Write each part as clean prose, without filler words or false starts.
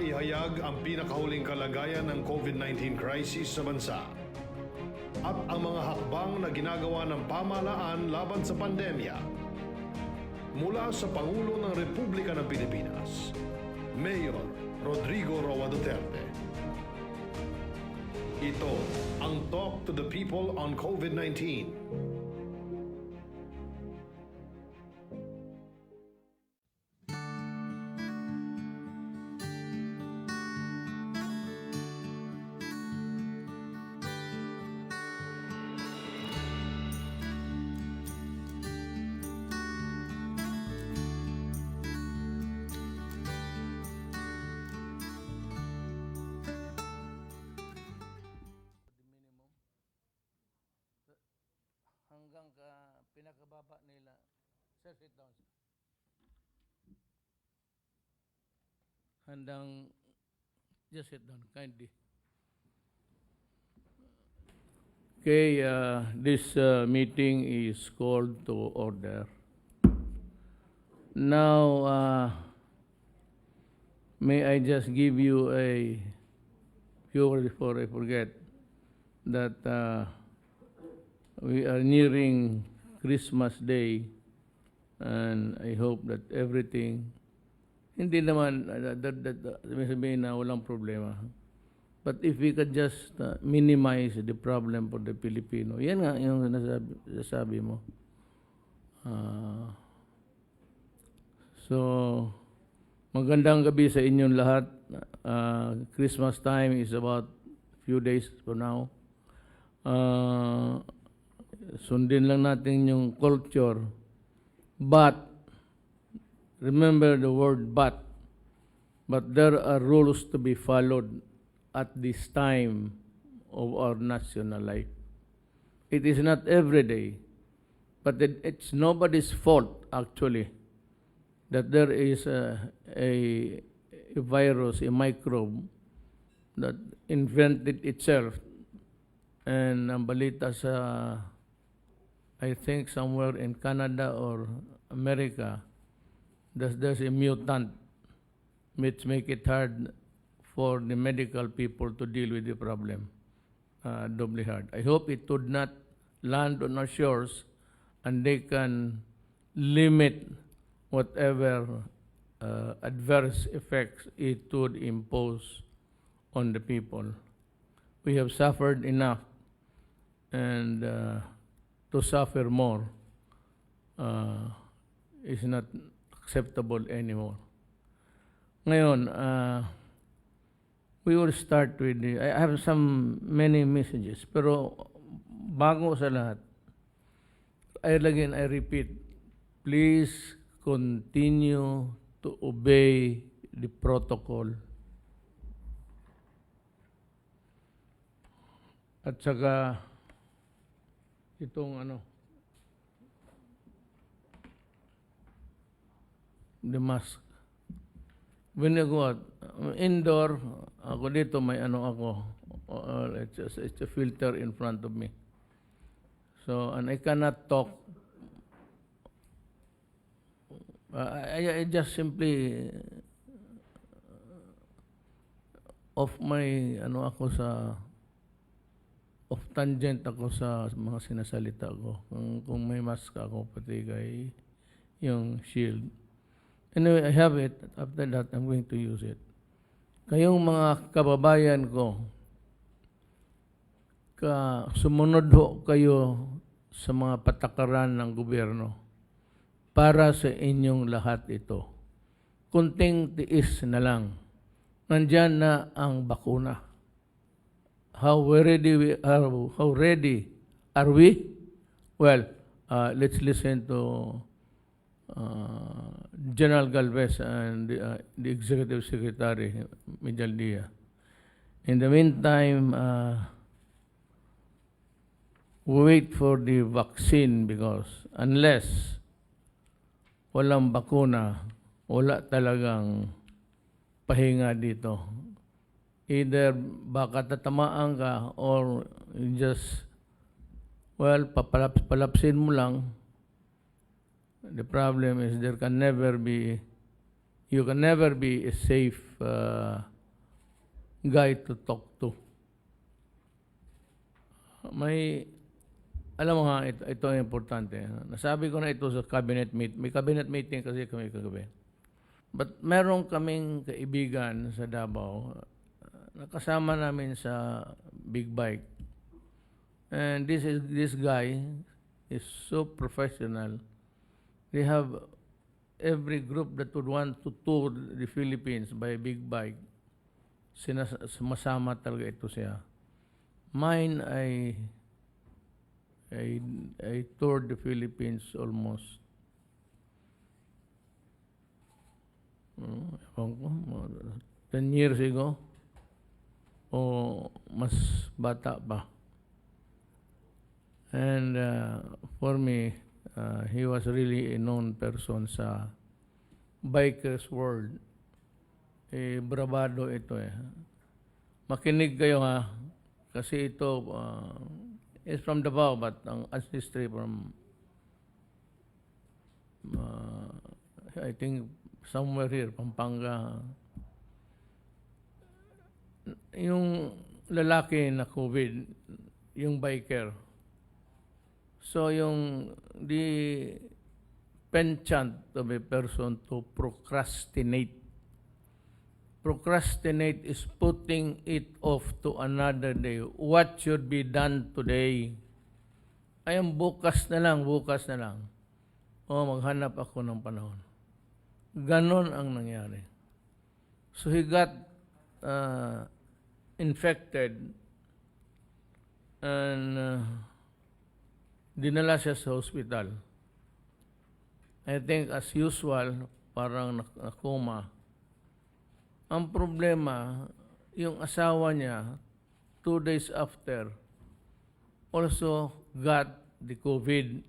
naihayag ang pinakahuling kalagayan ng COVID-19 crisis sa bansa at ang mga hakbang na ginagawa ng pamahalaan laban sa pandemya. Mula sa Pangulo ng Republika ng Pilipinas, Mayor Rodrigo Roa Duterte. Ito ang Talk to the People on COVID-19. Hanggang pinakababa nila. Sir, sit down. Hanggang, just sit down, kindly. Okay, this meeting is called to order. Now, may I just give you a few words before I forget that we are nearing Christmas Day, and I hope that everything, hindi naman sabihin na walang problema. But if we could just minimize the problem for the Filipino, yan nga yung nasabi mo. So, magandang gabi sa inyong lahat. Christmas time is about few days from now. Sundin lang natin yung culture. But, remember the word but there are rules to be followed at this time of our national life. It is not every day, but it's nobody's fault actually that there is a virus, a microbe that invented itself. And ang balita sa I think somewhere in Canada or America, there's a mutant which make it hard for the medical people to deal with the problem, doubly hard. I hope it would not land on our shores and they can limit whatever adverse effects it would impose on the people. We have suffered enough, and to suffer more is not acceptable anymore. Ngayon, we will start with I have many messages, pero bago sa lahat, I repeat, please continue to obey the protocol. At saka, itong the mask. When you go out, indoor, ako dito may ako, it's a filter in front of me. So, and I cannot talk. I just simply off my, off tangent ako sa mga sinasalita ko. Kung may mask ako, pati kay yung shield. Anyway, I have it. After that, I'm going to use it. Kayong mga kababayan ko, sumunod ho kayo sa mga patakaran ng gobyerno para sa inyong lahat ito. Kunting tiis na lang. Nandyan na ang bakuna. How ready are we? Well, let's listen to General Galvez and the Executive Secretary, Mijaldia. In the meantime, we wait for the vaccine because unless walang bakuna, wala talagang pahinga dito. Either baka tatamaan ka or just, papalapsin mo lang. The problem is you can never be a safe guy to talk to. Alam mo nga, ito ang importante. Nasabi ko na ito sa cabinet meeting. May cabinet meeting kasi kami kagabi. But meron kaming kaibigan sa Davao, nakasama namin sa big bike. And this guy is so professional. They have every group that would want to tour the Philippines by big bike. Sumasama talaga ito siya. Mine, I toured the Philippines almost 10 years ago o mas bata pa. And for me, he was really a known person sa bikers world. Bravado ito eh. Makinig kayo ha, kasi ito is from Davao, but ang ancestry from I think somewhere here, Pampanga. Yung lalaki na COVID, yung biker. So the penchant of a person to procrastinate. Procrastinate is putting it off to another day. What should be done today? Ayun, bukas na lang. O, maghanap ako ng panahon. Ganon ang nangyari. So he got infected and dinala siya sa hospital. I think as usual, parang nakoma. Ang problema, yung asawa niya, 2 days after, also got the COVID.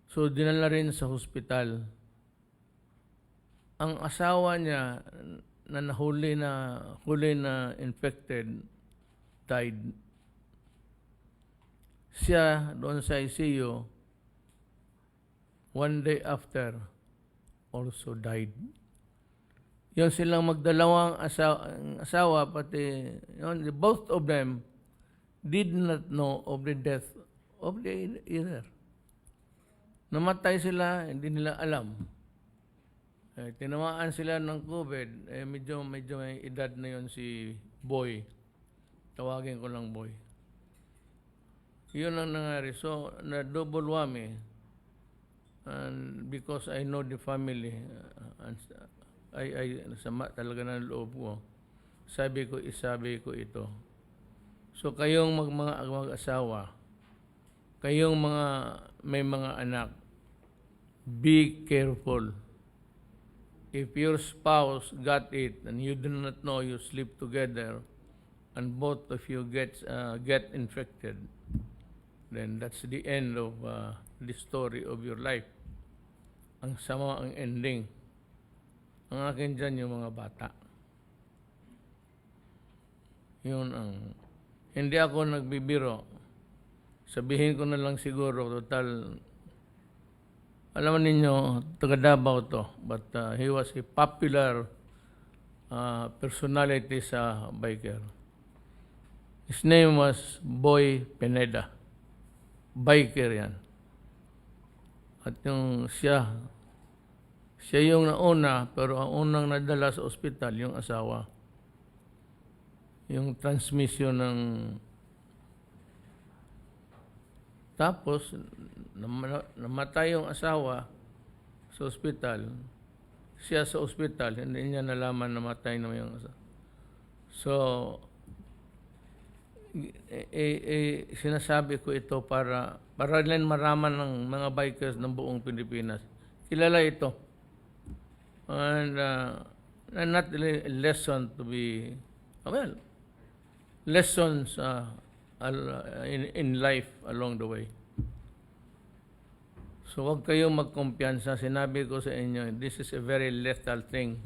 So, dinala rin sa hospital. Ang asawa niya, na huli na infected, died. Siya, doon sa ICU, 1 day after, also died. Yung silang magdalawang asawa, pati both of them did not know of the death of the other. Namatay sila, hindi nila alam. Tinamaan sila ng COVID, medyo may edad na yon si Boy. Tawagin ko lang Boy. Yun ang nangyari. So, na-double whammy. And because I know the family, sama talaga ng loob ko. Isabi ko ito. So kayong mag-asawa, kayong may mga anak, be careful. If your spouse got it and you do not know, you sleep together, and both of you get infected, then that's the end of the story of your life. Ang sama ang ending. Ang akin dyan yung mga bata. Yun hindi ako nagbibiro. Sabihin ko na lang siguro, total, alam ninyo, taga Davao to, but he was a popular personality sa biker. His name was Boy Pineda. Biker yan. At yung siya yung nauna, pero ang unang nadala sa ospital, yung asawa. Yung transmission ng... Tapos, namatay yung asawa sa ospital. Siya sa ospital, hindi niya nalaman namatay na yung asawa. So, sinasabi ko ito para rin maraman ng mga bikers ng buong Pilipinas. Kilala ito. And not really a lesson to be, lessons in life along the way. So huwag kayong magkumpiyansa. Sinabi ko sa inyo, this is a very lethal thing.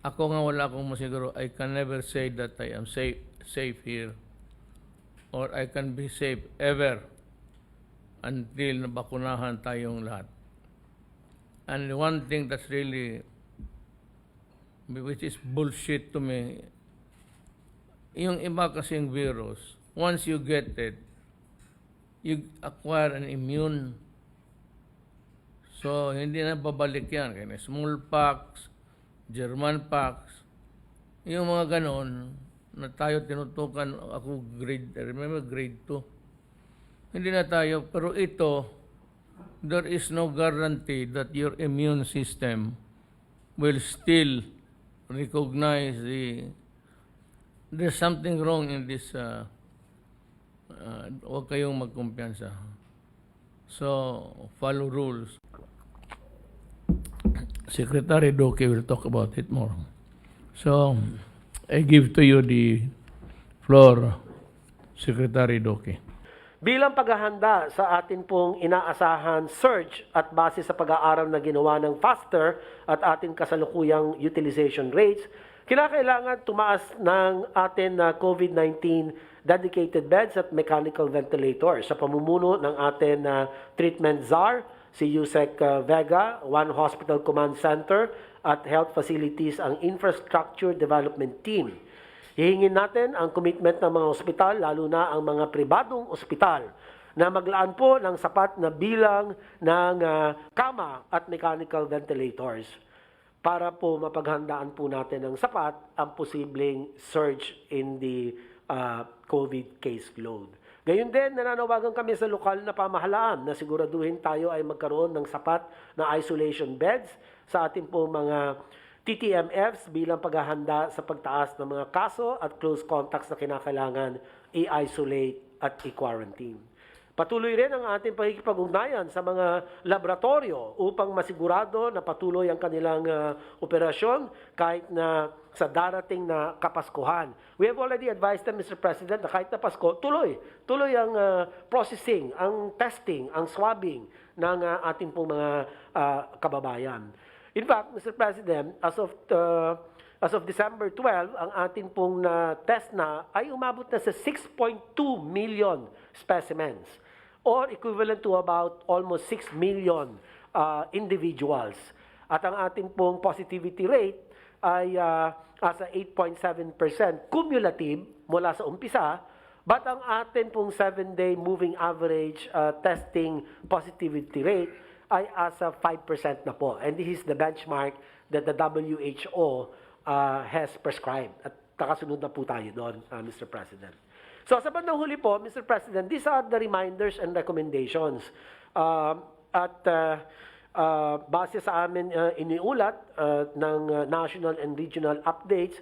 Ako nga wala akong masiguro. I can never say that I am safe here. Or I can be safe ever until nabakunahan tayong lahat. And one thing that's really which is bullshit to me. Yung iba kasing virus, once you get it, you acquire an immune. So, hindi na babalik yan. Kaya smallpox, German pox, yung mga ganon, na tayo tinutukan, ako I remember grade 2. Hindi na tayo, pero ito, there is no guarantee that your immune system will still recognize there's something wrong in this, huwag kayong magkumpiyansa. So, follow rules. Secretary Doke will talk about it more. So, I give to you the floor, Secretary Doke. Bilang paghahanda sa atin pong inaasahan surge at base sa pag-aaral na ginawa ng FASTER at ating kasalukuyang utilization rates, kinakailangan tumaas ng atin na COVID-19 dedicated beds at mechanical ventilators sa pamumuno ng atin na treatment czar, si Yusek Vega, One Hospital Command Center at Health Facilities ang Infrastructure Development Team. Hihingin natin ang commitment ng mga ospital, lalo na ang mga pribadong ospital, na maglaan po ng sapat na bilang ng kama at mechanical ventilators para po mapaghandaan po natin ng sapat ang posibleng surge in the COVID case load. Gayun din, nananawagan kami sa lokal na pamahalaan na siguraduhin tayo ay magkaroon ng sapat na isolation beds sa ating po mga TTMFs bilang paghahanda sa pagtaas ng mga kaso at close contacts na kinakailangan i-isolate at i-quarantine. Patuloy rin ang ating pakikipag-ugnayan sa mga laboratorio upang masigurado na patuloy ang kanilang operasyon kahit na sa darating na Kapaskuhan. We have already advised them, Mr. President, na kahit na Pasko, tuloy ang processing, ang testing, ang swabbing ng ating pong mga kababayan. In fact, Mr. President, as of December 12, ang ating pong test na ay umabot na sa 6.2 million specimens, or equivalent to about almost 6 million individuals. At ang ating pong positivity rate ay asa 8.7% cumulative mula sa umpisa, but ang ating pong 7-day moving average testing positivity rate ay asa 5% na po. And this is the benchmark that the WHO has prescribed. At kakasunod na po tayo doon, Mr. President. So sa bandang huli po, Mr. President, these are the reminders and recommendations. Base sa amin iniulat ng national and regional updates,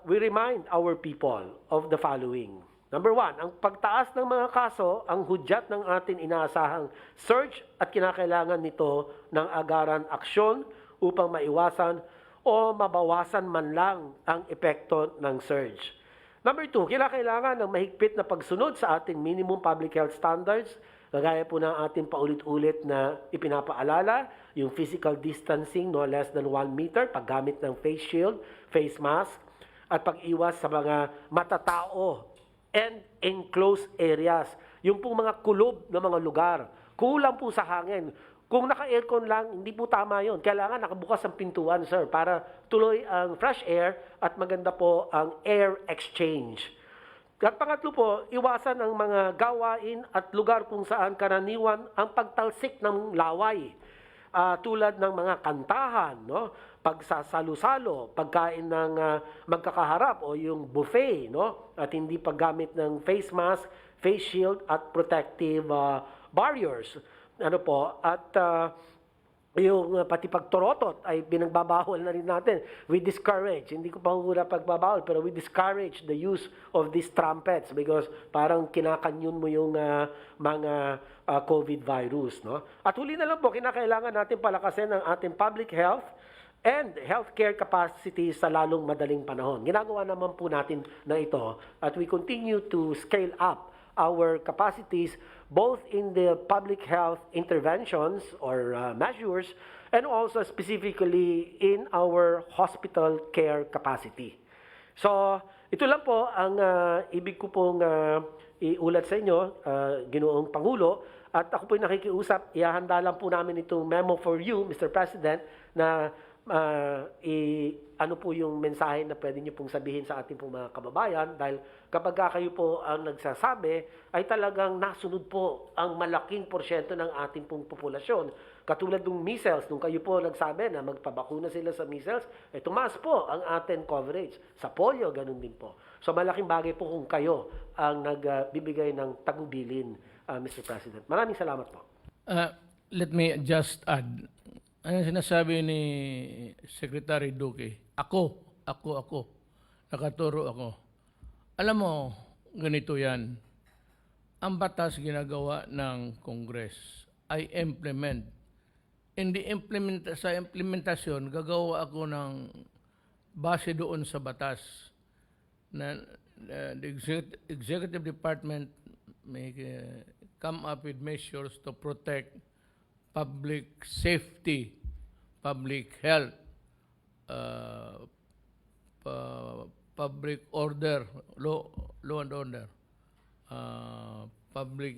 we remind our people of the following. Number 1, ang pagtaas ng mga kaso, ang hudyat ng ating inaasahang surge at kinakailangan nito ng agaran aksyon upang maiwasan o mabawasan man lang ang epekto ng surge. Number 2, kailangan ng mahigpit na pagsunod sa ating minimum public health standards, kagaya po ng ating paulit-ulit na ipinapaalala, yung physical distancing no less than 1 meter, paggamit ng face shield, face mask, at pag-iwas sa mga matatao and enclosed areas. Yung pong mga kulob na mga lugar, kulang po sa hangin. Kung naka-aircon lang, hindi po tama yun. Kailangan nakabukas ang pintuan, sir, para tuloy ang fresh air at maganda po ang air exchange. At pangatlo po, iwasan ang mga gawain at lugar kung saan karaniwan ang pagtalsik ng laway. Tulad ng mga kantahan, no? Pagsasalo-salo, pagkain ng magkakaharap o yung buffet, no? At hindi paggamit ng face mask, face shield at protective barriers. Ano po, at yung pati pagtorotot ay binagbabawal na rin natin. We discourage, hindi ko pa hula pagbabawal, pero we discourage the use of these trumpets because parang kinakanyon mo yung mga COVID virus. No? At huli na lang po, kinakailangan natin palakasin ang ating public health and healthcare capacity sa lalong madaling panahon. Ginagawa naman po natin na ito at we continue to scale up our capacities both in the public health interventions or measures and also specifically in our hospital care capacity. So, ito lang po ang ibig ko pong iulat sa inyo, Ginoong Pangulo, at ako po nakikiusap, ihahanda lang po namin itong memo for you, Mr. President, na ano po yung mensahe na pwede niyo pong sabihin sa ating pong mga kababayan, dahil kapag kayo po ang nagsasabi, ay talagang nasunod po ang malaking porsyento ng ating pong populasyon. Katulad ng measles, nung kayo po nagsabi na magpabakuna sila sa measles, ay tumaas po ang ating coverage. Sa polio, ganun din po. So malaking bagay po kung kayo ang nagbibigay ng tagubilin, Mr. President. Maraming salamat po. Let me just add. Ano sinasabi ni Secretary Duque? Ako. Nakaturo ako. Alam mo, ganito yan. Ang batas ginagawa ng Congress ay implement. Sa implementasyon, gagawa ako ng base doon sa batas na the executive department may come up with measures to protect public safety, public health, public order, law and order, public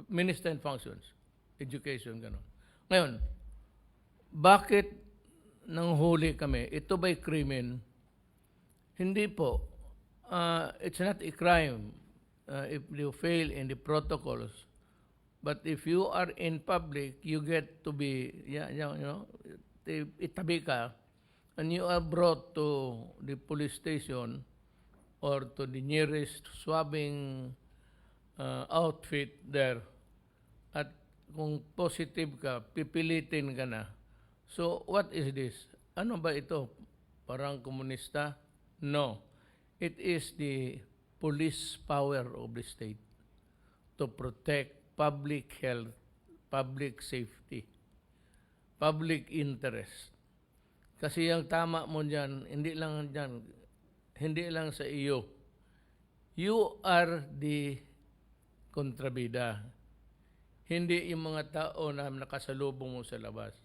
minister and functions, education, gano'n. Ngayon, bakit nang huli kami? Ito ba'y krimen? Hindi po. It's not a crime if you fail in the protocols. But if you are in public, you get to be, itabi ka, and you are brought to the police station or to the nearest swabbing outfit there. At kung positive ka, pipilitin ka na. So, what is this? Ano ba ito? Parang komunista? No. It is the police power of the state to protect public health, public safety, public interest. Kasi yung tama mo dyan, hindi lang sa iyo. You are the kontrabida. Hindi yung mga tao na nakasalubong mo sa labas.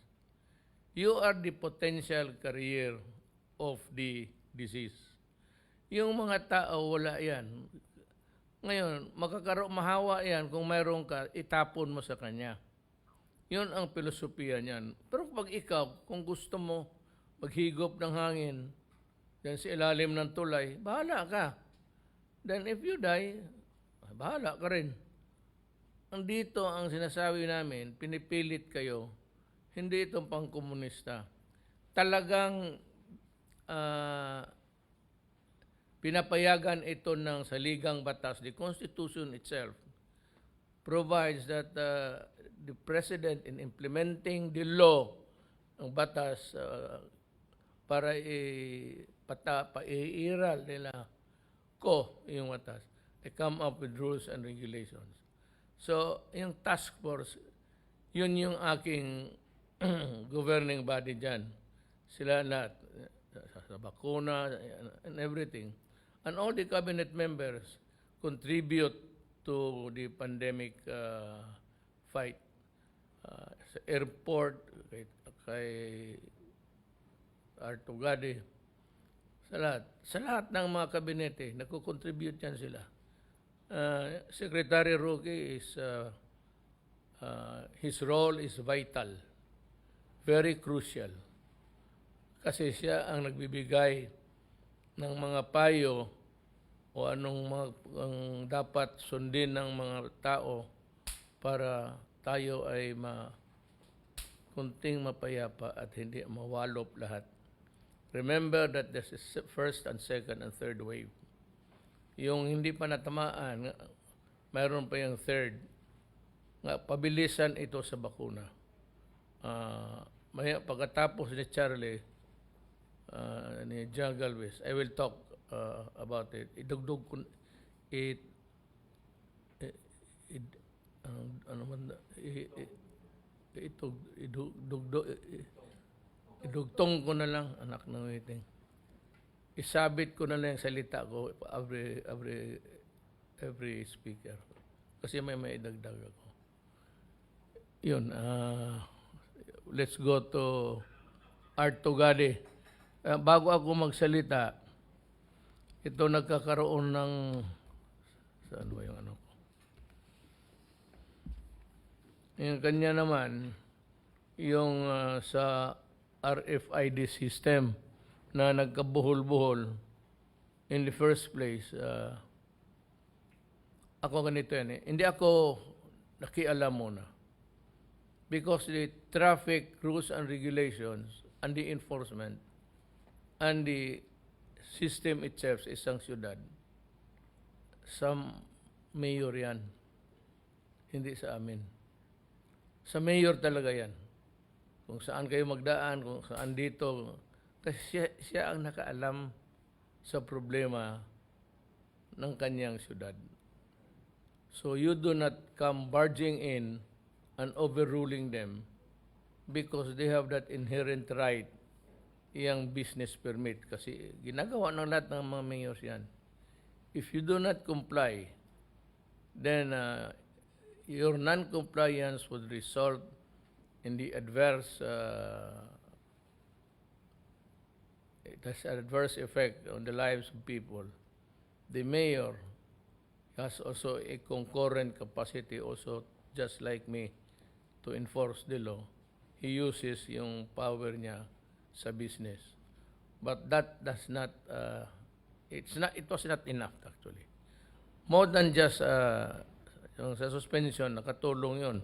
You are the potential carrier of the disease. Yung mga tao, wala yan. Ngayon, mahawa yan kung mayroon ka, itapon mo sa kanya. Yun ang filosofiya niyan. Pero pag ikaw, kung gusto mo maghigop ng hangin, dyan sa ilalim ng tulay, bahala ka. Then if you die, bahala ka rin. Dito ang sinasabi namin, pinipilit kayo, hindi itong pangkomunista. Talagang pinapayagan ito ng saligang batas. The Constitution itself provides that the President in implementing the law, ang batas, para iiral nila yung batas. They come up with rules and regulations. So, yung task force, yun yung aking governing body dyan. Sila na sa bakuna and everything. And all the cabinet members contribute to the pandemic fight. Sa airport, kay Artugadi, sa lahat ng mga kabinete, nagko-contribute yan sila. Secretary Roque is, his role is vital, very crucial. Kasi siya ang nagbibigay ng mga payo o anong ang dapat sundin ng mga tao para tayo ay kunting mapayapa at hindi mawalop lahat. Remember that this is first and second and third wave. Yung hindi pa natamaan, mayroon pa yung third. Pabilisan ito sa bakuna. Pagkatapos ni Charlie, ni John Galvez, I will talk about it. Idugtong ko na lang, anak ng waiting. Isabit ko na lang yung salita ko every speaker. Kasi may idagdag ako. Yun, let's go to Artugadi. Bago ako magsalita, ito nagkakaroon ng, saan ba yung ano ko? Yung kanya naman, yung sa RFID system na nagkabuhol-buhol in the first place. Ako ganito yan eh. Hindi ako nakialam muna. Because the traffic rules and regulations and the enforcement and the system itself sa isang syudad, sa mayor yan. Hindi sa amin. Sa mayor talaga yan. Kung saan kayo magdaan, kung saan dito. Kasi siya ang nakaalam sa problema ng kanyang syudad. So you do not come barging in and overruling them because they have that inherent right, yung business permit. Kasi ginagawa ng lahat ng mga mayors yan. If you do not comply, then your non-compliance would result in the adverse it has an adverse effect on the lives of people. The mayor has also a concurrent capacity also, just like me, to enforce the law. He uses yung power niya sa business. But that does not, it was not enough actually. More than just yung sa suspension, nakatulong yun.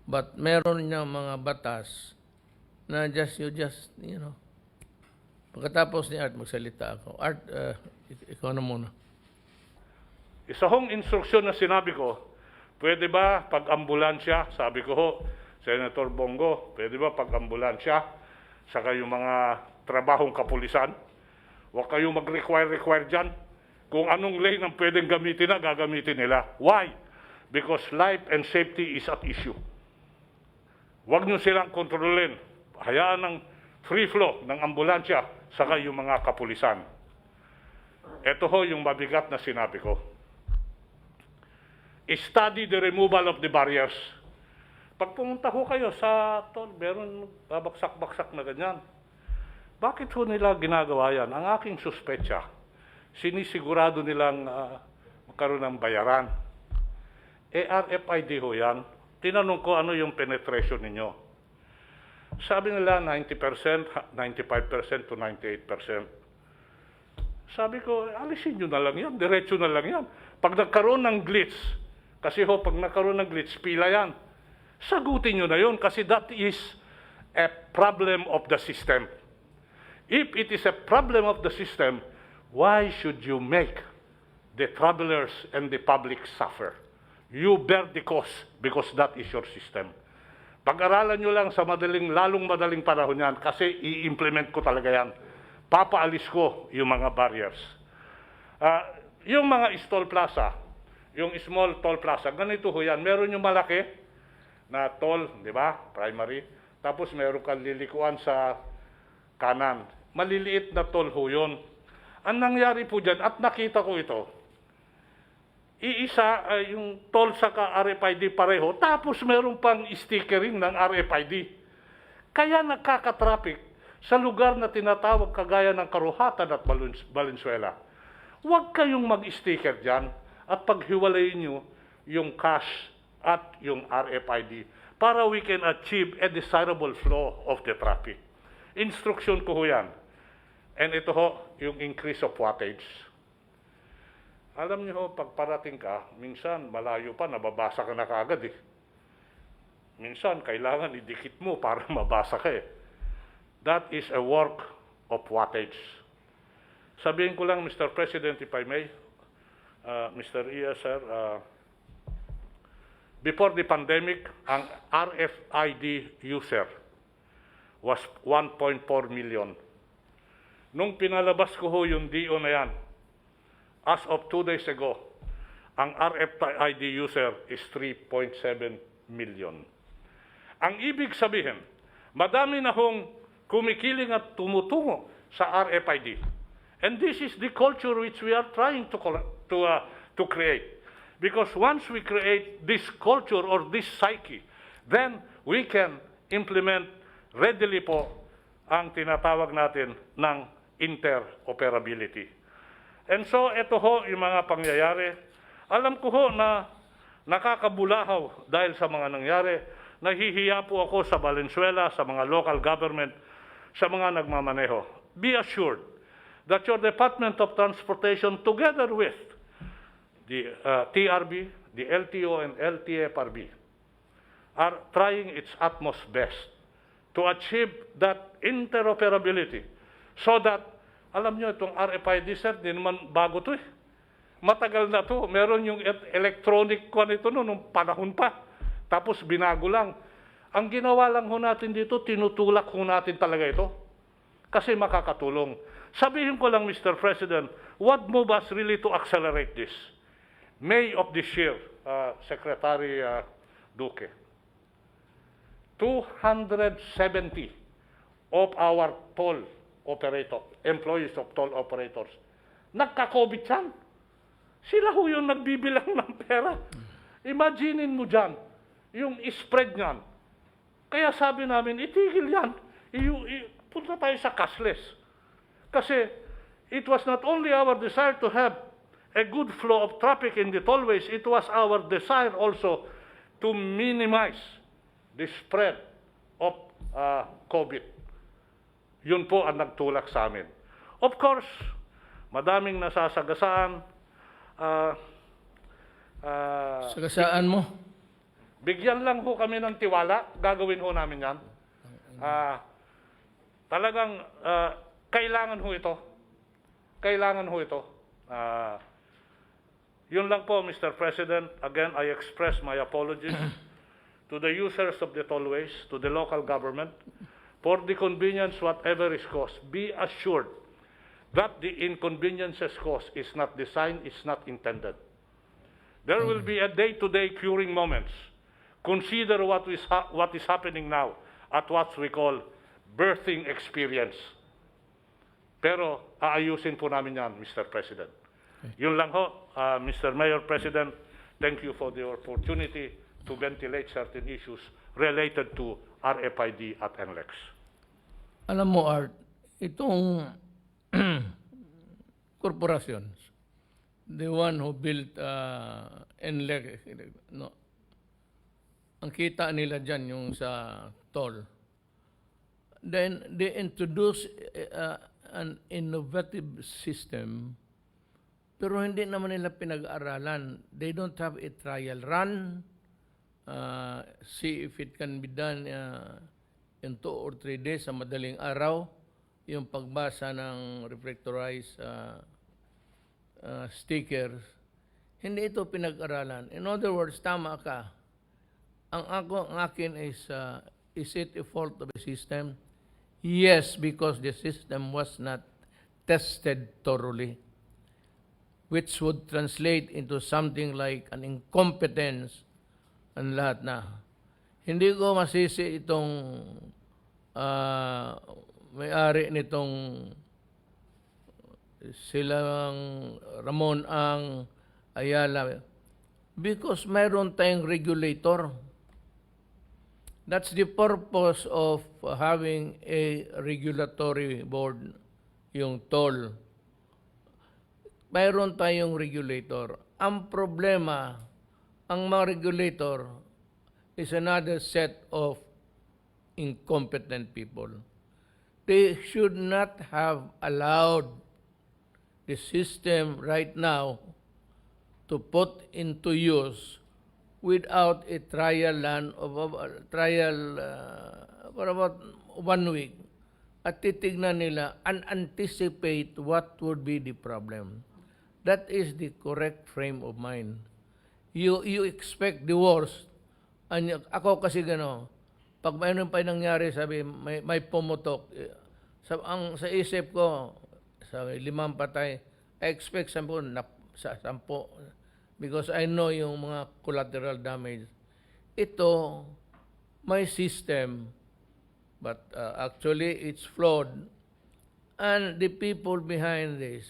But meron niya mga batas na pagkatapos ni Art, magsalita ako. Art, ikaw na muna. Isa hong instruksyon na sinabi ko, pwede ba pag-ambulansya, sabi ko ho, Senator Bongo, pwede ba pag-ambulansya, saka yung mga trabahong kapulisan, huwag kayong mag-require dyan. Kung anong lane ang pwedeng gamitin na, gagamitin nila. Why? Because life and safety is at issue. Huwag nyo silang kontrolin. Hayaan ng free flow ng ambulansya, saka yung mga kapulisan. Ito ho yung mabigat na sinabi ko. Study the removal of the barriers. Pag pumunta ho kayo sa tol, meron babaksak-baksak na ganyan. Bakit ho nila ginagawa yan? Ang aking suspetsa, sinisigurado nilang magkaroon ng bayaran. RFID ho yan. Tinanong ko ano yung penetration ninyo. Sabi nila 90%, 95% to 98%. Sabi ko, alisin nyo na lang yan, diretso na lang yan. Pag nagkaroon ng glitch, kasi ho, pag nagkaroon ng glitch, pila yan. Sagutin nyo na yun kasi that is a problem of the system. If it is a problem of the system, why should you make the travelers and the public suffer? You bear the cost because that is your system. Pag-aralan nyo lang sa lalong madaling panahon yan kasi i-implement ko talaga yan. Papaalis ko yung mga barriers. Yung mga toll plaza, yung small toll plaza, ganito ho yan. Meron yung malaki na toll, di ba? Primary. Tapos meron kang lilikuan sa kanan. Maliliit na toll ho yun. Ang nangyari po dyan, at nakita ko ito, iisa yung toll sa RFID pareho, tapos meron pang stickering ng RFID. Kaya nakaka-traffic sa lugar na tinatawag kagaya ng Karuhatan at Valenzuela. Huwag kayong mag-sticker dyan at paghiwalayin nyo yung cash at yung RFID para we can achieve a desirable flow of the traffic. Instruction ko ho yan. And ito ho, yung increase of wattage. Alam niyo ho, pag parating ka, minsan malayo pa, nababasa ka na kaagad eh. Minsan, kailangan idikit mo para mabasa ka eh. That is a work of wattage. Sabihin ko lang, Mr. President, if I may, Mr. Iya, sir, before the pandemic, ang RFID user was 1.4 million. Nung pinalabas ko ho yung DO na yan, as of 2 days ago, ang RFID user is 3.7 million. Ang ibig sabihin, madami na hong kumikiling at tumutungo sa RFID. And this is the culture which we are trying to create. Because once we create this culture or this psyche, then we can implement readily po ang tinatawag natin ng interoperability. And so, ito ho yung mga pangyayari. Alam ko ho na nakakabulahaw dahil sa mga nangyari. Nahihiya po ako sa Valenzuela, sa mga local government, sa mga nagmamaneho. Be assured that your Department of Transportation, together with the TRB, the LTO, and LTFRB, are trying its utmost best to achieve that interoperability so that, alam nyo, itong RFID, sir, di naman bago to eh. Matagal na to. Meron yung electronic ko nito nung panahon pa. Tapos binago lang. Ang ginawa lang ho natin dito, tinutulak ho natin talaga ito. Kasi makakatulong. Sabihin ko lang, Mr. President, what move us really to accelerate this? May of this year, Secretary Duque, 270 of our toll operator, employees of toll operators, nagka-COVID yan. Sila ho yung nagbibilang ng pera. Imaginin mo dyan, yung spread niyan. Kaya sabi namin, itigil yan. Punta tayo sa cashless. Kasi it was not only our desire to have a good flow of traffic in the tollways, it was our desire also to minimize the spread of COVID. Yun po ang nagtulak sa amin. Of course, madaming nasasagasaan. Sagasaan mo? Bigyan lang ho kami ng tiwala, gagawin ho namin yan. Talagang kailangan ho ito. Kailangan ho ito. Yun lang po, Mr. President. Again, I express my apologies to the users of the tollways, to the local government, for the convenience whatever is caused. Be assured that the inconveniences caused is not designed, is not intended. There will be a day-to-day curing moments. Consider what is happening now at what we call birthing experience. Pero aayusin po namin yan, Mr. President. Yun lang ho, Mr. Mayor President, thank you for the opportunity to ventilate certain issues related to RFID at NLEX. Alam mo, Art, itong corporations, the one who built NLEX, no, ang kita nila dyan yung sa toll. Then they introduce an innovative system, pero hindi naman nila pinag-aralan. They don't have a trial run, see if it can be done in 2 or 3 days sa madaling araw, yung pagbasa ng reflectorized stickers. Hindi ito pinag-aralan. In other words, tama ka. Ang akin is it a fault of the system? Yes, because the system was not tested thoroughly, which would translate into something like an incompetence ang lahat na. Hindi ko masisi itong may-ari nitong silang Ramon ang Ayala because mayroon tayong regulator. That's the purpose of having a regulatory board, yung toll. Mayroon tayong regulator. Ang problema, ang mga regulator is another set of incompetent people. They should not have allowed the system right now to put into use without a trial run of for about 1 week at titignan nila and anticipate what would be the problem. That is the correct frame of mind. You expect the worst. Ako kasi gano, pag mayroon pa nangyari, sabi may pumutok. Sa isip ko, sabi 5 patay, I expect 10 because I know yung mga collateral damage. Ito, may system, but actually it's flawed. And the people behind this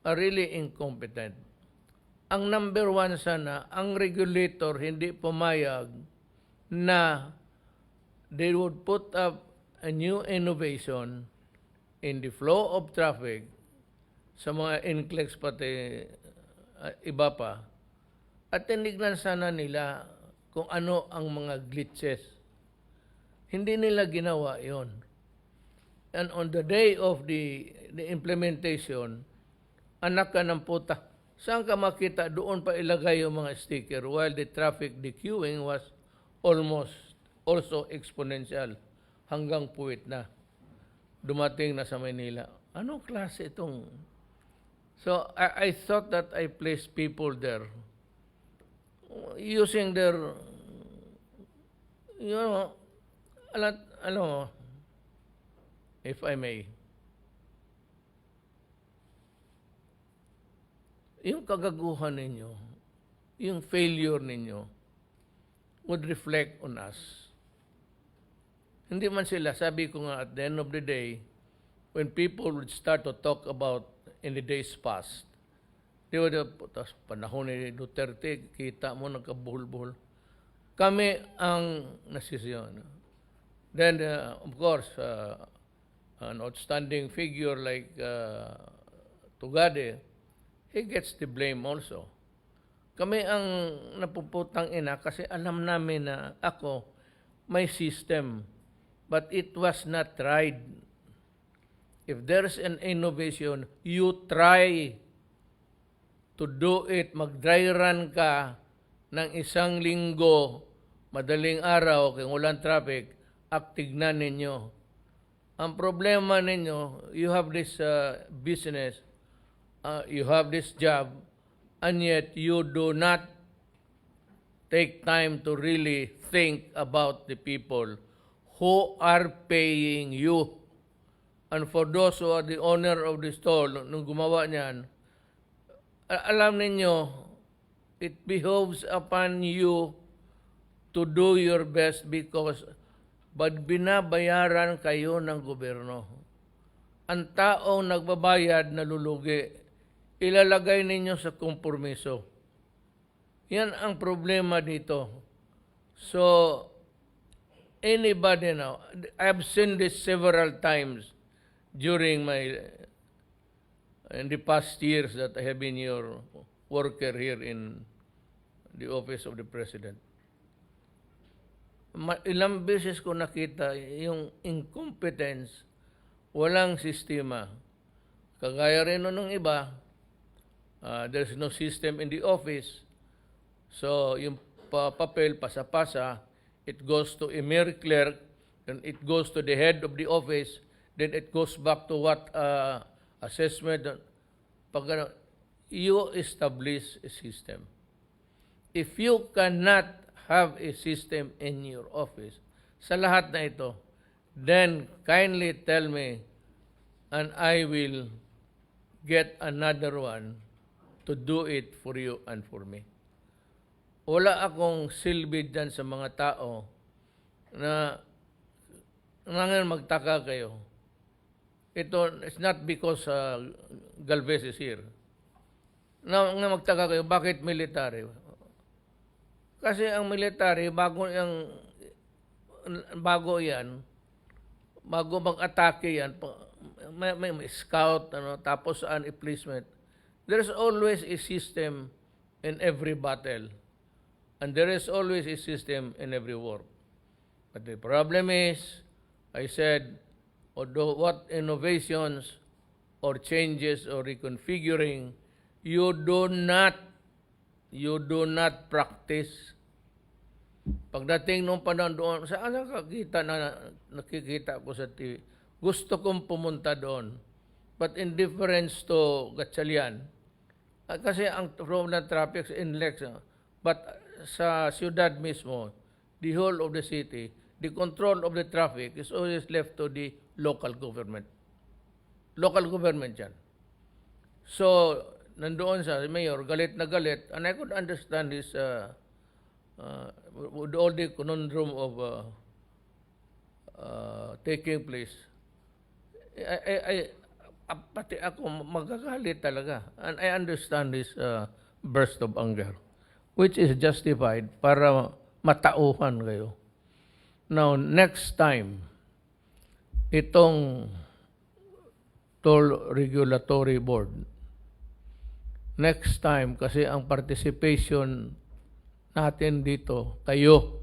are really incompetent. Ang number 1 sana, ang regulator hindi pumayag na they would put up a new innovation in the flow of traffic sa mga NCLEX pati iba pa, at tinignan sana nila kung ano ang mga glitches. Hindi nila ginawa yon. And on the day of the implementation, anak ka ng puta. Saan ka makita? Doon pa ilagay yung mga sticker while the traffic dequeuing was almost also exponential hanggang puwit na. Dumating na sa Manila. Anong klase itong... So, I thought that I placed people there using their, you know, if I may, yung kagaguhan ninyo, yung failure ninyo, would reflect on us. Hindi man sila, sabi ko nga, at the end of the day, when people would start to talk about in the days past, di ba, panahon ni Duterte, kita mo, nagkabuhol-buhol. Kami ang nasisiyon. Then, of course, an outstanding figure like Tugade, he gets the blame also. Kami ang napuputang ina kasi alam namin na ako may system, but it was not tried. If there's an innovation, you try to do it. Mag-dry run ka ng 1 linggo, madaling araw, kung walang traffic, tignan ninyo. Ang problema ninyo, you have this business, you have this job, and yet you do not take time to really think about the people who are paying you. And for those who are the owner of the stall, nung gumawa niyan, alam ninyo, it behoves upon you to do your best because binabayaran kayo ng gobyerno. Ang taong nagbabayad nalulugi, ilalagay ninyo sa kompromiso. Yan ang problema dito. So, anybody now, I've seen this several times during in the past years that I have been your worker here in the office of the President. Ilang beses ko nakita yung incompetence, walang sistema. Kagaya rin nung iba, there's no system in the office. So, yung papel, pasa-pasa, it goes to a mere clerk, then it goes to the head of the office, then it goes back to what assessment. Pag you establish a system. If you cannot have a system in your office, sa lahat na ito, then kindly tell me and I will get another one to do it for you and for me. Wala akong silbi dyan sa mga tao na ngayon magtaka kayo. Ito, it's not because Galvez is here. Na magtaka kayo, bakit military? Kasi ang military, bago mag-atake yan, may scout, tapos an replacement. There's always a system in every battle. And there is always a system in every war. But the problem is, I said, although what innovations or changes or reconfiguring, you do not practice. Pagdating nung panahon doon, saan nakikita ko sa TV, gusto kong pumunta doon. But in difference to Gatchalian, kasi ang problem ng traffic sa Inlex, but sa siyudad mismo, the whole of the city, the control of the traffic is always left to the local government. Local government yan. So, nandoon sa mayor, galit na galit, and I could understand his, with all the conundrum of taking place. Pati ako magagalit talaga. And I understand this burst of anger, which is justified para matauhan kayo. Now, next time, itong Toll Regulatory Board, next time, kasi ang participation natin dito, kayong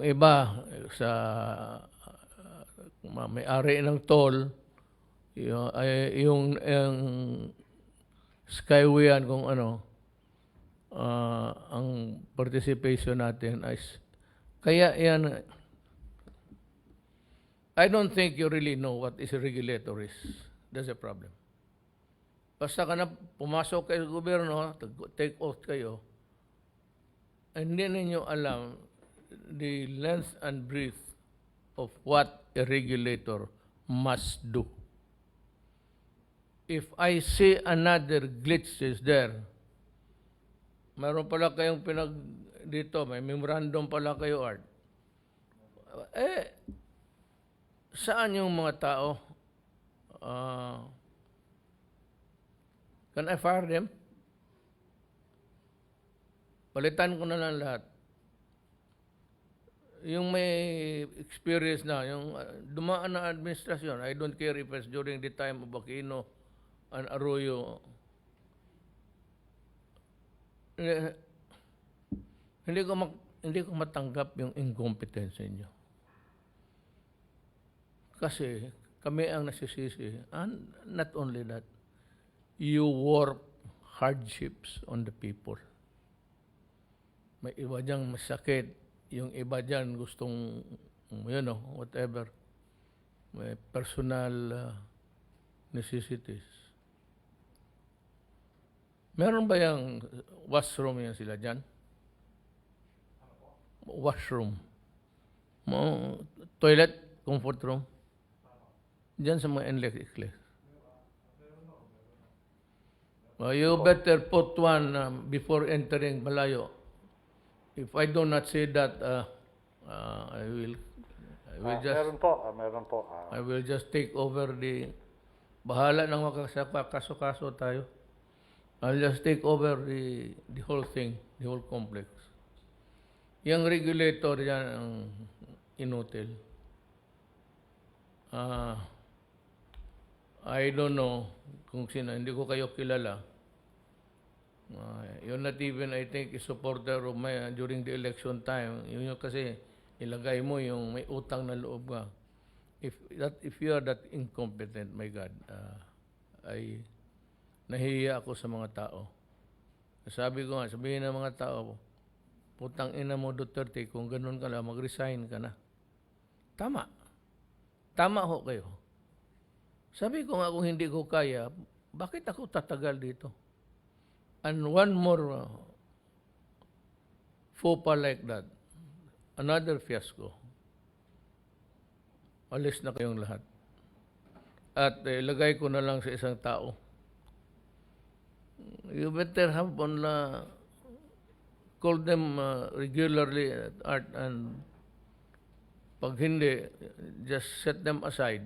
iba sa may-ari ng toll, yung Skyway yan kung ano, ang participation natin is, kaya yan, I don't think you really know what is a regulator is. That's a problem. Basta ka na pumasok kayo sa gobyerno, take oath kayo, hindi ninyo alam the length and breadth of what a regulator must do. If I see another glitch is there, mayroon pala kayong dito, may memorandum pala kayo, Art. Saan yung mga tao? Can I fire them? Palitan ko na lang lahat. Yung may experience na, yung dumaan na administrasyon, I don't care if it's during the time of Aquino and Arroyo. Hindi ko matanggap yung incompetence niyo. Kasi kami ang nasisisi. And not only that, you work hardships on the people. May iba diyang masakit, yung iba dyan gustong, whatever. May personal necessities. Meron ba yung washroom yan sila dyan? Washroom. Toilet, comfort room. Diyan sa mga NLEX. You better put one before entering Malayo. If I do not say that, I will just... Meron po. I will just take over bahala ng kaso-kaso tayo. I'll just take over the whole thing, the whole complex. Yung regulator yan ang inutil. I don't know kung sino, hindi ko kayo kilala. You're not even, I think, a supporter of during the election time. Yun yung kasi ilagay mo yung may utang na loob ka. If you are that incompetent, my God, nahihiya ako sa mga tao. Sabi ko nga, sabihin ng mga tao, putang ina mo Duterte, kung ganun ka lang, mag-resign ka na. Tama. Tama ho kayo. Sabi ko nga, kung hindi ko kaya, bakit ako tatagal dito? And one more faux pas like that, another fiasco. Alis na kayong lahat. At ilagay ko na lang sa isang tao. You better have call them regularly at Art, and pag hindi, just set them aside.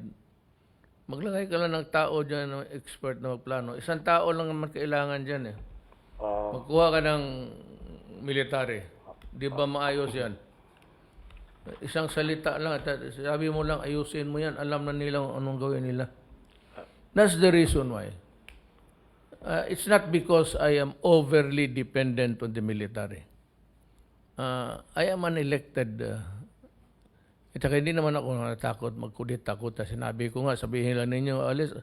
Maglagay ka lang ng tao dyan, ng expert na magplano. Isang tao lang naman kailangan dyan eh. Magkuha ka ng military. Di ba maayos yan? Isang salita lang. Sabi mo lang, ayusin mo yan. Alam na nila anong gawin nila. That's the reason why. It's not because I am overly dependent on the military. I am an elected at saka hindi naman ako natakot magkudita ko. Sinabi ko nga, sabihin lang ninyo, alis,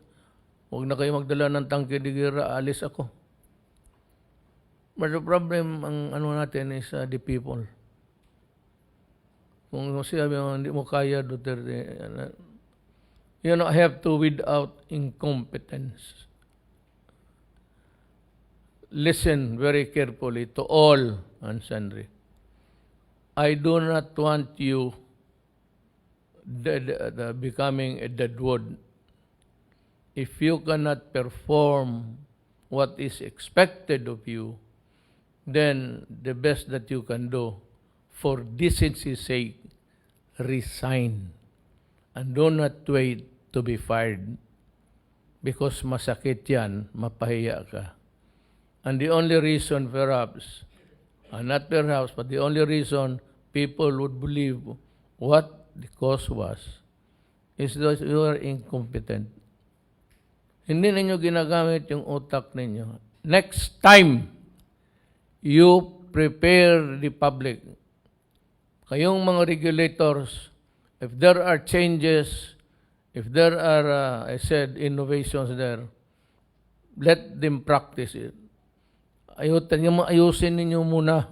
huwag na kayo magdala ng tangke de guerra, alis ako. But the problem, ang ano natin is the people. Kung sabi mo, hindi mo kaya, Duterte, I have to weed out incompetence. Listen very carefully to all and sundry. I do not want you becoming a dead wood. If you cannot perform what is expected of you, then the best that you can do, for decency's sake, resign. And do not wait to be fired. Because masakit yan, mapahiya ka. And the only reason perhaps, not perhaps, but the only reason people would believe what the cause was is that you are incompetent. Hindi ninyo ginagamit yung utak ninyo. Next time, you prepare the public. Kayong mga regulators, if there are changes If there are, I said, innovations there, let them practice it. Ayusin ninyo muna.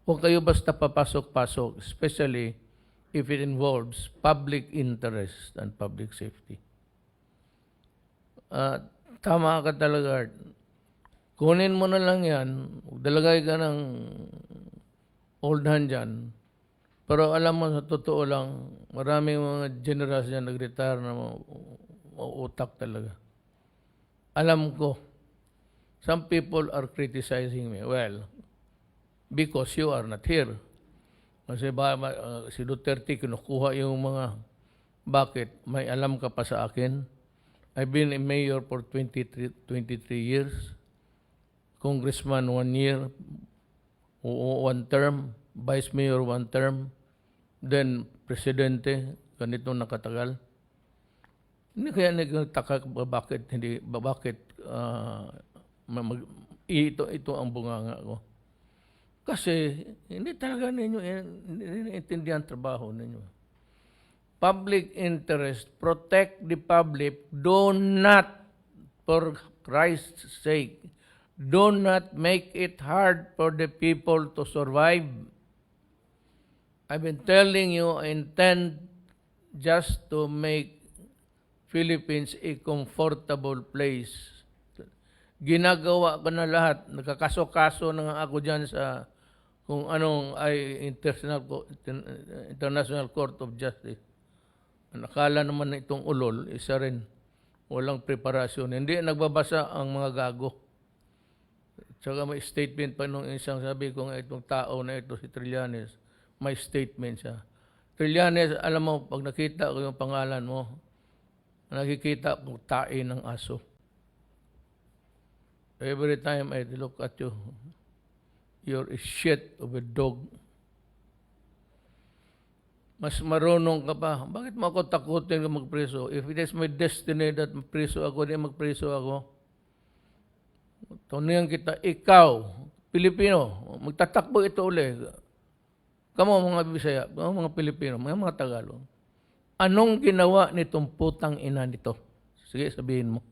Huwag kayo basta papasok-pasok, especially if it involves public interest and public safety. Tama ka talaga. Kunin mo na lang yan, dalagay ka ng old hand dyan. Pero alam mo, sa totoo lang, maraming mga generals dyan nag-retire na utak talaga. Alam ko, some people are criticizing me. Well, because you are not here. Kasi si Duterte kinukuha yung mga, bakit? May alam ka pa sa akin? I've been a mayor for 23 years. Congressman 1 year, 1 term, vice mayor 1 term, then presidente, ganito nakatagal. Hindi kaya nagtaka bakit ito ang bunganga ko. Kasi hindi talaga ninyo intindihan trabaho ninyo. Public interest, protect the public, do not, for Christ's sake, do not make it hard for the people to survive. I've been telling you, I intend just to make Philippines a comfortable place. Ginagawa ko na lahat. Nagkakaso-kaso na nga ako dyan sa kung anong ay International Court of Justice. Nakala naman na itong ulol, isa rin. Walang preparasyon. Hindi nagbabasa ang mga gago. Tsaka may statement pa nung isang sabi ko nga itong tao na ito, si Trillanes, may statement siya. Trillanes, alam mo, pag nakita ko yung pangalan mo, nakikita ko tae ng aso. Every time I look at you, you're a shit of a dog. Mas marunong ka pa. Bakit mo ako takutin ka magpreso? If it is my destiny that magpreso ako, di magpreso ako. Tunyan kita, ikaw, Pilipino, magtatakbo ito uli. Kamo mga Bisaya, mga Pilipino, mga Tagalog. Anong ginawa nitong putang ina nito? Sige, sabihin mo.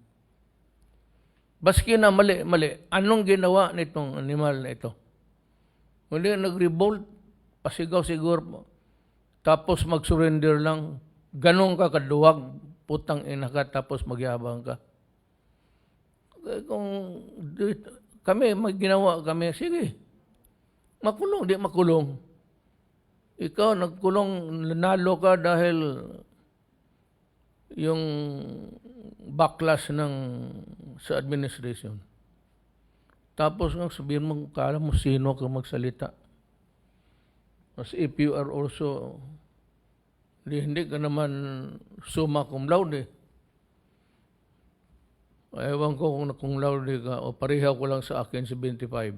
Baski na mali. Anong ginawa nitong animal na ito? Hindi nag-revolt, pasigaw siguro. Tapos mag-surrender lang. Ganun ka kaduwag, putang ina ka, tapos magyabang ka. Kung kami, ginawa kami, sige. Makulong, di makulong. Ikaw, nagkulong, nanalo ka dahil yung backlash sa administration. Tapos sabihin mo, kala mo sino ka magsalita. As if you are also, hindi ka naman summa cum laude. Ewan ko kung cum laude ka o pareha ko lang sa akin 75.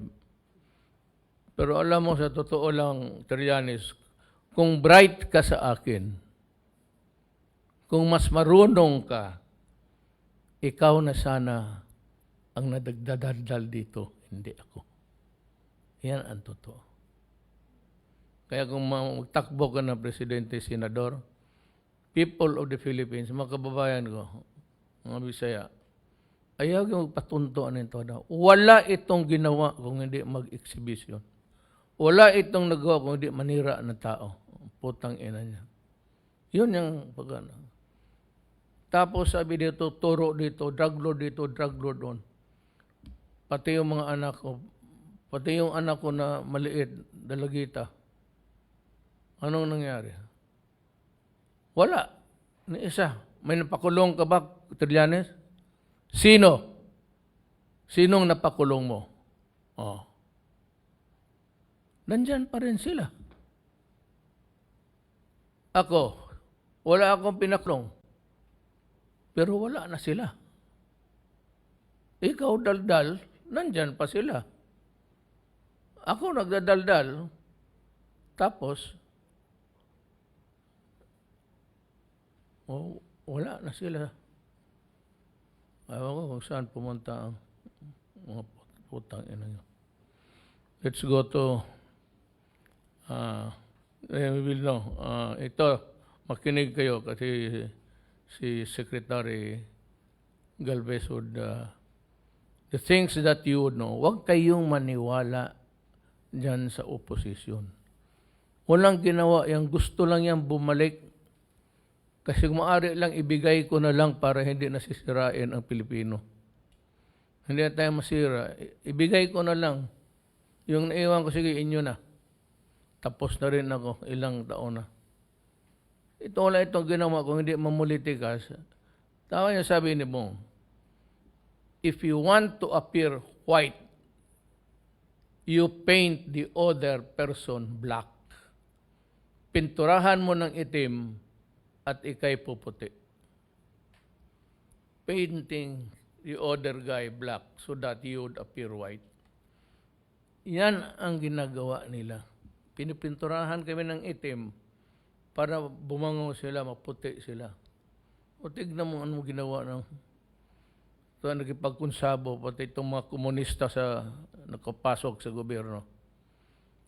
Pero alam mo, sa totoo lang, Trillanes, kung bright ka sa akin, kung mas marunong ka, ikaw na sana ang nadagdadaldal dito, hindi ako. Yan ang totoo. Kaya kung magtakbo ka na presidente, senador, people of the Philippines, mga kababayan ko, mga Bisaya, ayaw yung magpatuntuan nito daw. Wala itong ginawa kung hindi mag-exhibition. Wala itong nagawa kung hindi manira ng tao. Putang ina niya. Yun yung pagana. Tapos sabi dito, turo dito, drug lord doon. Pati yung mga anak ko, pati yung anak ko na maliit, dalagita. Anong nangyari? Wala. Ni isa. May napakulong ka ba, Trillanes? Sino? Sinong napakulong mo? Oh. Nandyan pa rin sila. Ako, wala akong pinakulong. Pero wala na sila. Ikaw daldal, nandyan pa sila. Ako nagdadaldal, tapos, wala na sila. Ayaw ko kung saan pumunta ang mga putang ina nyo. Let's go to, we will know. Ito, makinig kayo kasi si Secretary Galvez would, the things that you would know, huwag kayong maniwala dyan sa opposition. Walang ginawa yan, gusto lang yan bumalik. Kasi maaari lang ibigay ko na lang para hindi nasisirain ang Pilipino. Hindi na tayo masira. Ibigay ko na lang. Yung naiwan ko, sige, inyo na. Tapos na rin ako, ilang taon na. Ito wala itong ginawa kung hindi mamulitikas. Tama yung sabi ni Bong, if you want to appear white, you paint the other person black. Pinturahan mo ng itim at ikay puputi. Painting the other guy black so that you would appear white. Yan ang ginagawa nila. Pinipinturahan kami ng itim para bumango sila, maputi sila. O tignan mo ano ginawa ng ito nagipagkunsabo, pati itong mga komunista sa nakapasok sa gobyerno.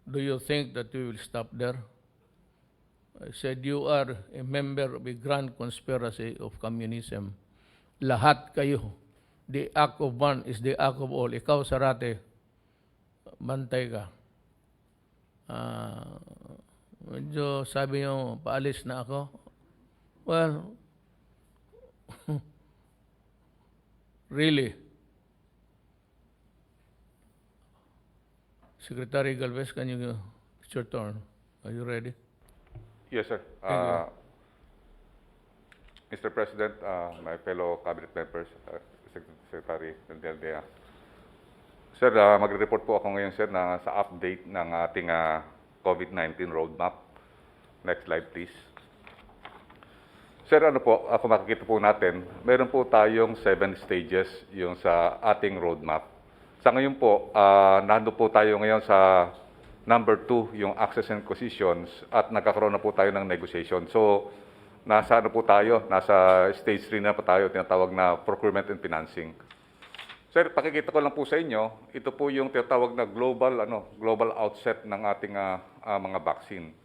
Do you think that we will stop there? I said, you are a member of a grand conspiracy of communism. Lahat kayo. The act of one is the act of all. Ikaw, Sarate, bantay ka. Medyo sabi nyo, paalis na ako. Well, really? Secretary Galvez, can you, it's your turn. Are you ready? Yes, sir. Mr. President, my fellow cabinet members, Secretary Duterte. Sir, magre-report po ako ngayon, sir, sa update ng ating COVID-19 roadmap. Next slide, please. Sir, ano po, kung makikita po natin, meron po tayong 7 stages yung sa ating roadmap. Sa ngayon po, nando po tayo ngayon sa number 2, yung access and acquisitions, at nagkakaroon na po tayo ng negotiation. So, nasa ano po tayo? Nasa stage 3 na po tayo, tinatawag na procurement and financing. Sir, pakikita ko lang po sa inyo, ito po yung tinatawag na global outset ng ating mga vaccine.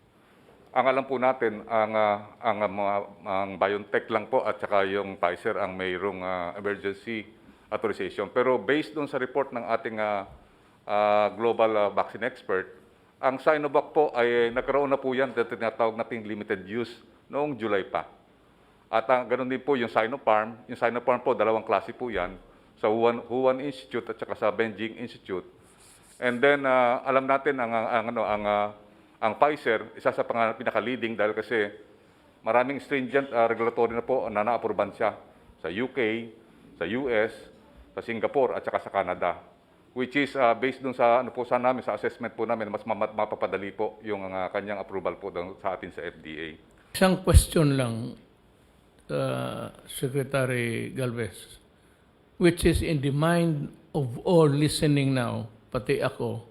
Ang alam po natin, ang BioNTech lang po at saka yung Pfizer ang mayroong emergency authorization. Pero based dun sa report ng ating global vaccine expert, ang Sinovac po ay nagkaroon na po yan, tinatawag nating limited use noong July pa. At ganoon din po yung Sinopharm. Yung Sinopharm po, dalawang klase po yan, sa Wuhan Institute at saka sa Beijing Institute. And then, alam natin ang Pfizer, isa sa pinaka-leading dahil kasi maraming stringent regulatory na po na na-approban siya sa UK, sa US, sa Singapore at saka sa Canada. Which is based dun sa sa assessment po namin, mas mapapadali po yung kanyang approval po sa atin sa FDA. Isang question lang, Secretary Galvez, which is in the mind of all listening now, pati ako,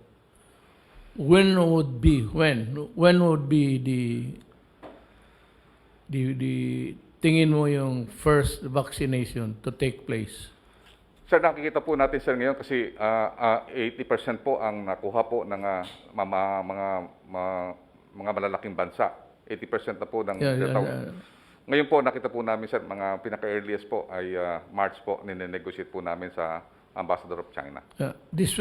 when would be the tingin mo yung first vaccination to take place? Sir, nakikita po natin, sir, ngayon kasi 80% po ang nakuha po ng mga malalaking bansa. 80% na po ng Ngayon po, nakita po namin, sir, mga pinaka-earliest po ay March po, nine-negotiate po namin sa Ambassador of China. This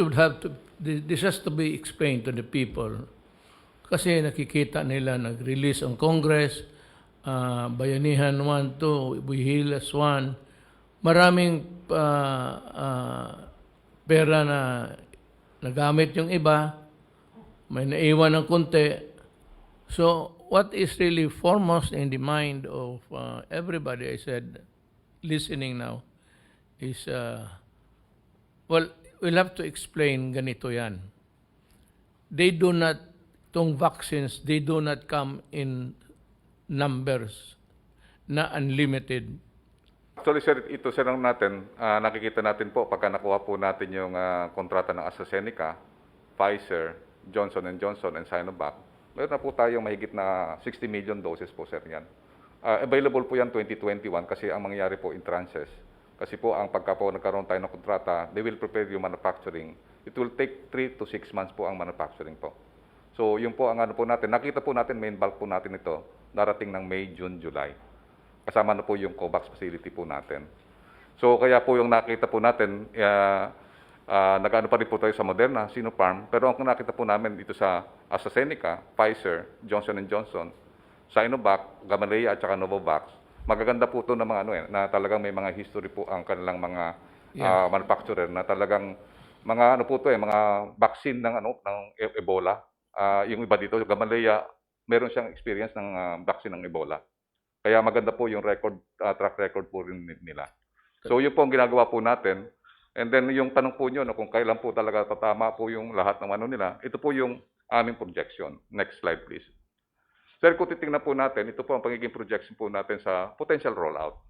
has to be explained to the people. Kasi nakikita nila, nag-release ang Congress, Bayanihan 1, 2, Buhilas 1, maraming pera na nagamit yung iba, may naiwan ng konti. So, what is really foremost in the mind of everybody, I said, listening now, is, well, we'll have to explain ganito yan. They do not, itong vaccines, they do not come in numbers na unlimited. Actually, sir, ito, sir, natin, nakikita natin po pagka nakuha po natin yung kontrata ng AstraZeneca, Pfizer, Johnson & Johnson, and Sinovac. Meron na po tayong mahigit na 60 million doses po, sir, yan. Available po yan 2021 kasi ang mangyayari po in tranches. Kasi po, ang pagka po nagkaroon tayo ng kontrata, they will prepare yung manufacturing. It will take 3 to 6 months po ang manufacturing po. So, yun po ang ano po natin. Nakita po natin, main bulk po natin ito, darating ng May, June, July. Kasama na po yung COVAX facility po natin. So kaya po yung nakita po natin, nag-ano pa rin po tayo sa Moderna, Sinopharm, pero ang nakita po namin dito sa AstraZeneca, Pfizer, Johnson & Johnson, Sinovac, Gamaleya at saka Novavax, magaganda po ito na mga na talagang may mga history po ang kanilang mga manufacturer na talagang mga ano po ito mga vaccine ng ng Ebola. Yung iba dito, Gamaleya, meron siyang experience ng vaccine ng Ebola. Kaya maganda po yung track record po rin nila. So yun po ang ginagawa po natin. And then yung tanong po nyo, kung kailan po talaga tatama po yung lahat ng nila, ito po yung aming projection. Next slide please. Sir, kung titingnan po natin, ito po ang pagiging projection po natin sa potential rollout.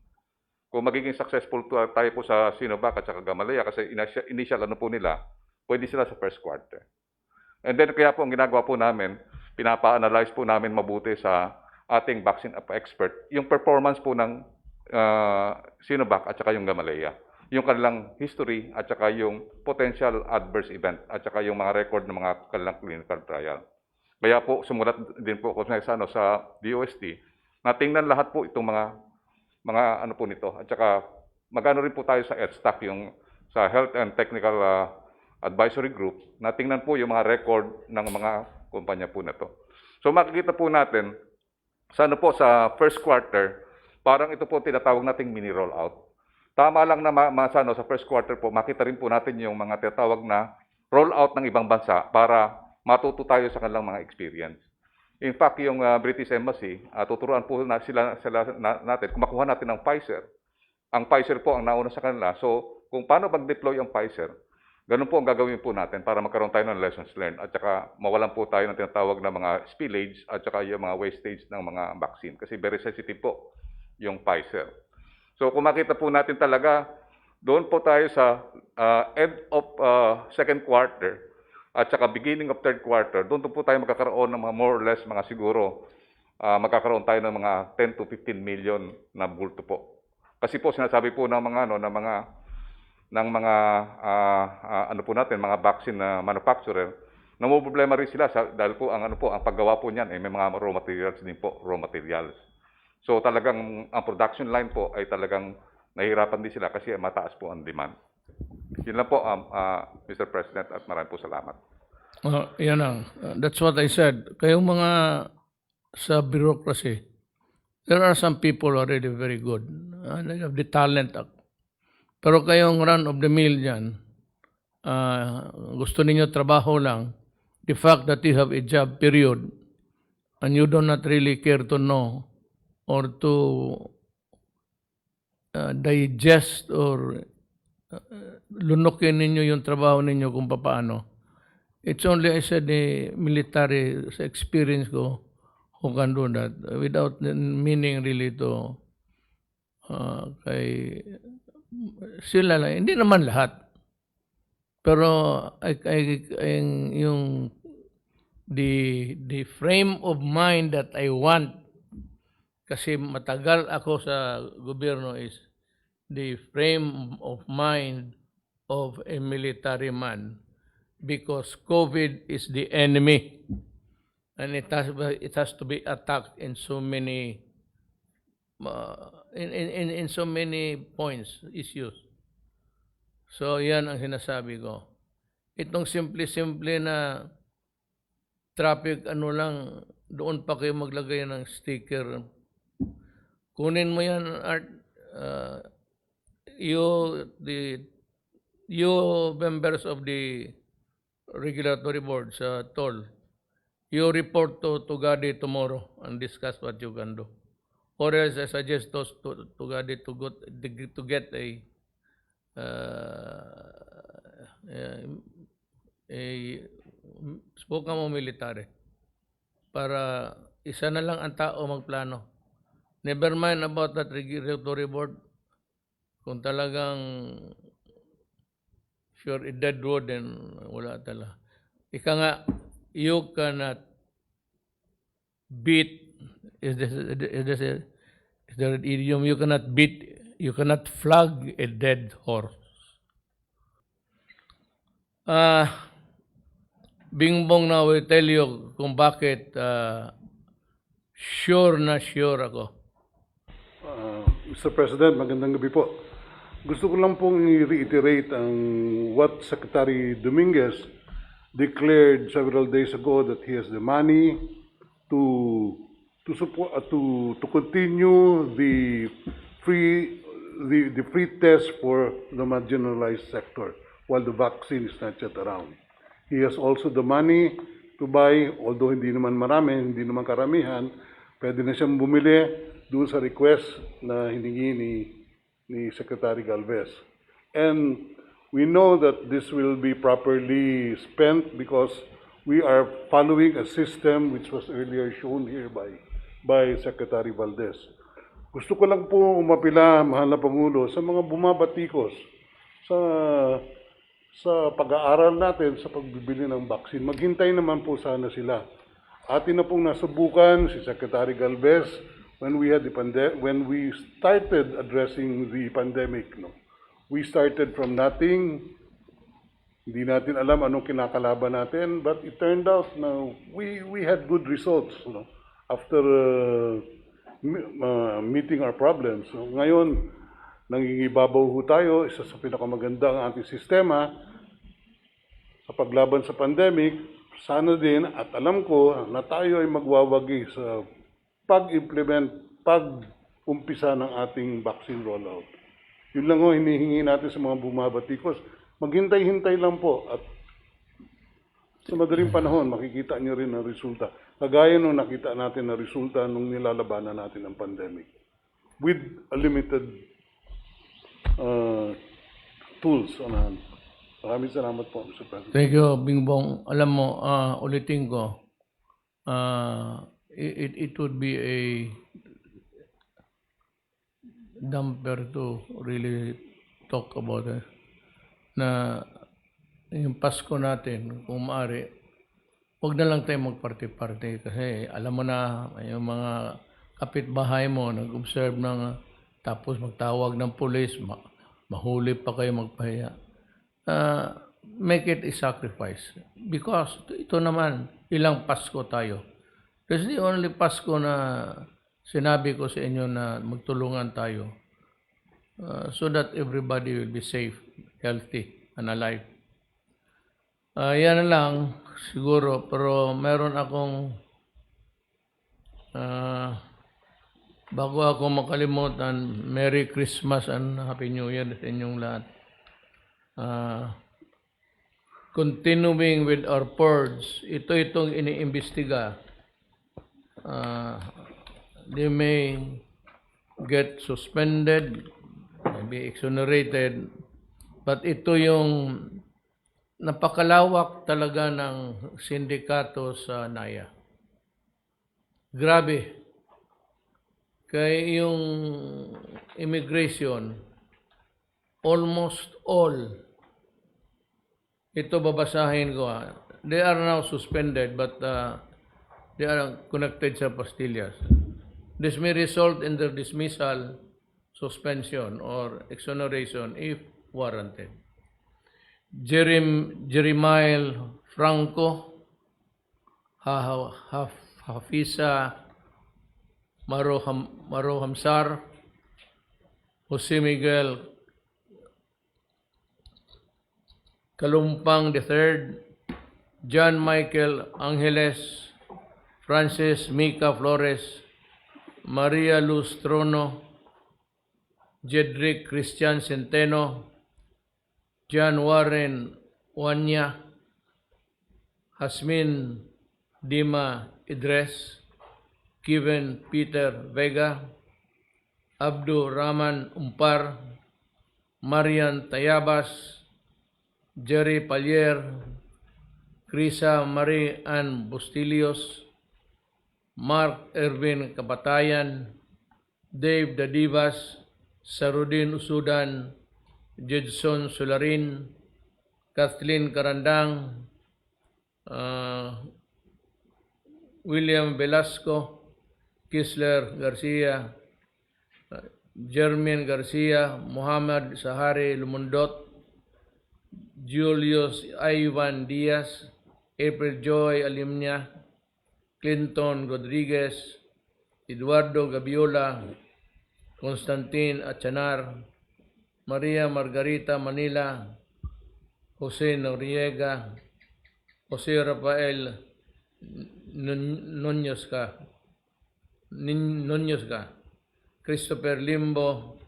Kung magiging successful tayo po sa Sinovac at saka Gamaleya, kasi initial po nila, pwede sila sa first quarter. And then kaya po ang ginagawa po namin, pinapa-analyze po namin mabuti sa ating vaccine expert, yung performance po ng Sinovac at saka yung Gamaleya, yung kanilang history at saka yung potential adverse event at saka yung mga record ng mga kanilang clinical trial. Kaya po sumulat din po ako sa DOST na tingnan lahat po itong mga ano po nito at saka magano rin po tayo sa EDSTAC, yung sa Health and Technical Advisory Group, na tingnan po yung mga record ng mga kumpanya po na to. So makikita po natin sa sa first quarter, parang ito po tinatawag nating mini rollout. Tama lang na sa first quarter po, makita rin po natin yung mga tinatawag na rollout ng ibang bansa para matuto tayo sa kanilang mga experience. In fact, yung British Embassy, tuturuan po natin, kung makuha natin ng Pfizer. Ang Pfizer po ang nauna sa kanila. So, kung paano mag-deploy ang Pfizer, ganun po ang gagawin po natin para magkaroon tayo ng lessons learned at saka mawalan po tayo ng tinatawag na mga spillage at saka yung mga wastage ng mga vaccine. Kasi very sensitive po yung Pfizer. So, kung makita po natin talaga, doon po tayo sa end of second quarter, at saka beginning of third quarter, doon po tayo magkakaroon ng mga more or less mga siguro, magkakaroon tayo ng mga 10 to 15 million na bulto po. Kasi po sinasabi po ng mga mga vaccine na manufacturer, na mo problema rin sila dahil po ang ang paggawa po niyan may mga raw materials din po, raw materials. So talagang ang production line po ay talagang nahihirapan din sila kasi mataas po ang demand. Yun lang po, Mr. President, at maraming po salamat. Yan lang. That's what I said. Kayong mga sa bureaucracy, there are some people already very good. They have the talent. Pero kayong run of the mill dyan, gusto ninyo trabaho lang, the fact that you have a job period, and you do not really care to know or to digest or lunukin ninyo yung trabaho ninyo kung paano. It's only, I said, the military sa experience ko who can do that without meaning really to kay sila lang. Hindi naman lahat. Pero yung the frame of mind that I want, kasi matagal ako sa gobyerno, is the frame of mind of a military man, because COVID is the enemy and it has to be attacked in so many in so many points, issues. So yan ang sinasabi ko. Itong simple na traffic lang, doon pa kayo maglagay ng sticker. Kunin mo yan, Art. You members of the regulatory board sa toll, you report to Gadi tomorrow and discuss what you can do. Or else I suggest those to Gadi to get a spoken mo military para isa na lang ang tao magplano. Never mind about that regulatory board. Kung talagang sure dead wood, then wala talaga. Ika nga, you cannot beat, is there an idiom? You cannot flog a dead horse. Bingbong na will tell you kung bakit sure na sure ako. Mr. President, magandang gabi po. Gusto ko lang pong i-reiterate ang what Secretary Dominguez declared several days ago, that he has the money to support to continue the free test for the marginalized sector while the vaccine is not yet around. He has also the money to buy, although hindi naman marami, hindi naman karamihan, pwede na siyang bumili doon sa request na hiningi ni Secretary Galvez. And we know that this will be properly spent because we are following a system which was earlier shown here by Secretary Valdez. Gusto ko lang po umapila, mahal na Pangulo, sa mga bumabatikos sa pag-aaral natin sa pagbibili ng vaccine. Maghintay naman po sana sila. Atin na pong nasubukan si Secretary Galvez when we started addressing the pandemic. No? We started from nothing. Hindi natin alam anong kinakalaban natin, but it turned out na we had good results, no? After meeting our problems. So, ngayon, nangingibabaw ho tayo, isa sa pinakamagandang ating sistema sa paglaban sa pandemic. Sana din, at alam ko na tayo ay magwawagi sa pag-umpisa ng ating vaccine rollout. Yun lang ho, hinihingi natin sa mga bumabatikos. Maghintay-hintay lang po at sa madaling panahon, makikita nyo rin ang resulta. Kagaya nung nakita natin na resulta nung nilalabanan natin ang pandemic. With a limited tools on hand. Maraming salamat po, Mr. President. Thank you, Bingbong. Alam mo, ulitin ko, it would be a damper to really talk about it. Na yung Pasko natin, kung maaari, huwag na lang tayo magparty-party kasi alam mo na, yung mga kapitbahay mo nag-observe ng tapos magtawag ng pulis, mahuli pa kayo, magpahiya. Make it a sacrifice because ito naman, ilang Pasko tayo. This is the only Pasko na sinabi ko sa inyo na magtulungan tayo so that everybody will be safe, healthy, and alive. Yan lang siguro, pero meron akong bago ako makalimutan, Merry Christmas and Happy New Year sa inyong lahat. Continuing with our purge, itong iniimbestiga. They may get suspended, maybe exonerated, but ito yung napakalawak talaga ng sindikato sa NAYA. Grabe. Kaya yung immigration, almost all, ito babasahin ko. They are now suspended but they are connected sa pastillas. This may result in their dismissal, suspension, or exoneration if warranted. Jeremiah Franco, Hafiza Marohamsar, Jose Miguel Kalumpang III, John Michael Angeles, Francis Mika Flores, Maria Luz Trono, Jedrick Christian Centeno, John Warren Wanya, Hasmin Dima Idres, Kevin Peter Vega, Abdu Rahman Umpar, Marian Tayabas, Jerry Palier, Crisa Marie Ann Bustillos, Mark Ervin Kapatayan, Dave Dadivas, Sarudin Usudan, Jedson Sularin, Kathleen Karandang, William Velasco, Kisler Garcia, Jermaine Garcia, Muhammad Sahari Lumundot, Julius Ivan Diaz, April Joy Alimnia, Clinton Rodriguez, Eduardo Gabiola, Constantine Achanar, Maria Margarita Manila, Jose Noriega, Jose Rafael Nunez ka, Christopher Limbo,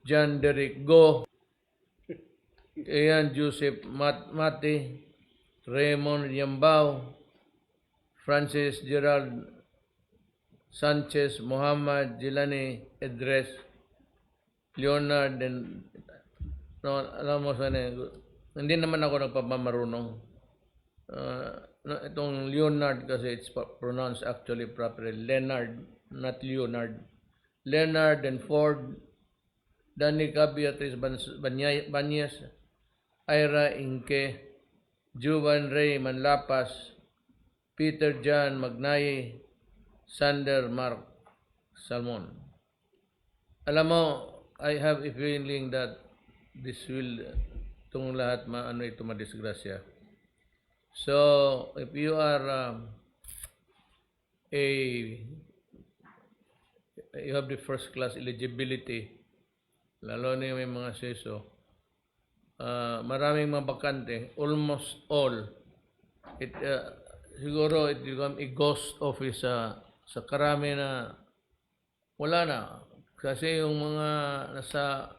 John Derek Go, Ian Joseph Mati, Raymond Yambao, Francis Gerald Sanchez, Muhammad Jilani Edres, Leonard, and no, alam mo sana, hindi naman ako nagpapamarunong. Itong Leonard kasi it's pronounced actually properly Leonard, not Leonard. Leonard and Ford, Danica Beatriz Banyes, Ira Inque, Juan Ray Manlapas, Peter John Magnaye, Sander Mark Salmon. Alam mo, I have a feeling that this will, itong lahat ito madisgrasya. So, if you are you have the first class eligibility, lalo na yung may mga seso, maraming mga bakante, almost all, siguro it become a ghost office sa karami na wala na. Kasi yung mga nasa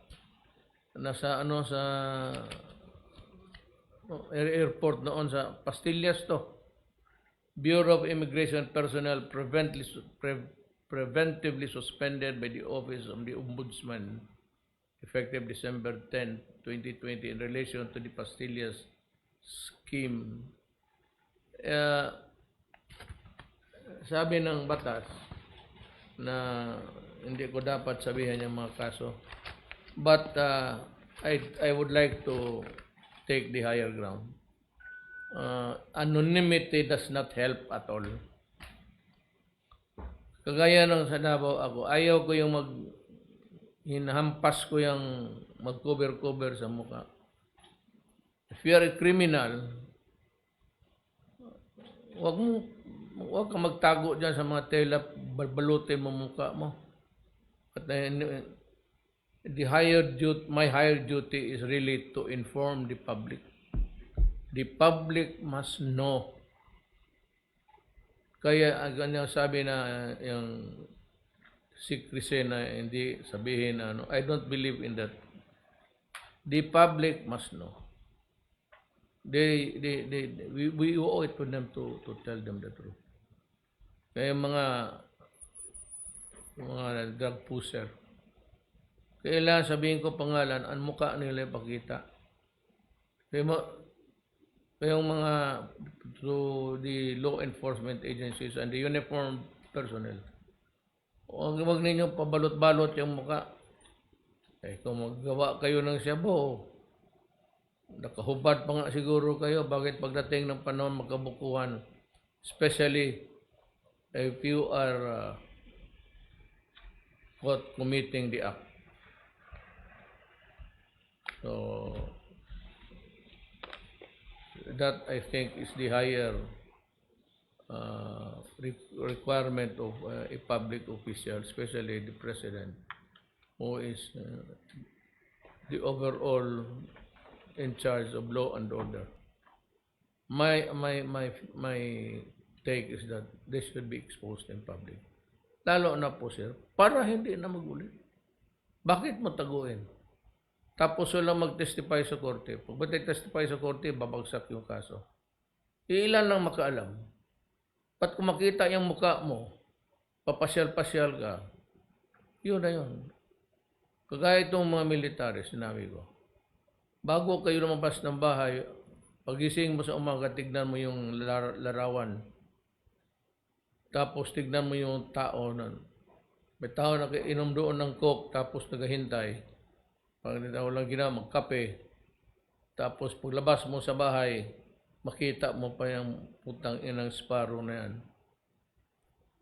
airport noon sa Pastillas to. Bureau of Immigration Personnel preventively suspended by the Office of the Ombudsman effective December 10, 2020 in relation to the Pastillas scheme. Sabi ng batas na hindi ko dapat sabihin yung mga kaso. But I would like to take the higher ground. Anonymity does not help at all. Kagaya ng sa Davao ako, ayaw ko yung hinahampas ko yung mag-cover-cover sa mukha. If you are a criminal, wag kang magtago dyan sa mga tela, balutin mo mukha mo. At my higher duty is really to inform the public. The public must know. Kaya ganyan sabi na yung secrecy na hindi sabihin I don't believe in that. The public must know. We owe it to them to tell them the truth. Kaya mga drug pusher, kailangan sabihin ko pangalan, ang mukha nila ipakita. Kaya yung mga to the law enforcement agencies and the uniformed personnel, huwag ninyo pabalot-balot yung mukha. Kung maggawa kayo ng shabu, nakahubad pa nga siguro kayo, bakit pagdating ng panahon magkabukuhan, especially if you are caught committing the act. So, that I think is the higher requirement of a public official, especially the president, who is the overall in charge of law and order. My take is that this should be exposed in public. Lalo na po, sir, para hindi na magulit. Bakit mo taguin? Tapos sila mag-testify sa korte. Pag mag-testify sa korte, babagsak yung kaso. Ilan lang makaalam. Pat kung makita yung mukha mo, papasyal-pasyal ka, yun na yun. Kagaya itong mga military, sinabi ko. Bago kayo lumabas ng bahay, pagising mo sa umaga, tignan mo yung larawan. Tapos tignan mo yung tao. May tao na inom doon ng coke, tapos naghahintay. Pag walang ginawa, magkape. Tapos paglabas mo sa bahay, makita mo pa yung putang inang Sparrow na yan.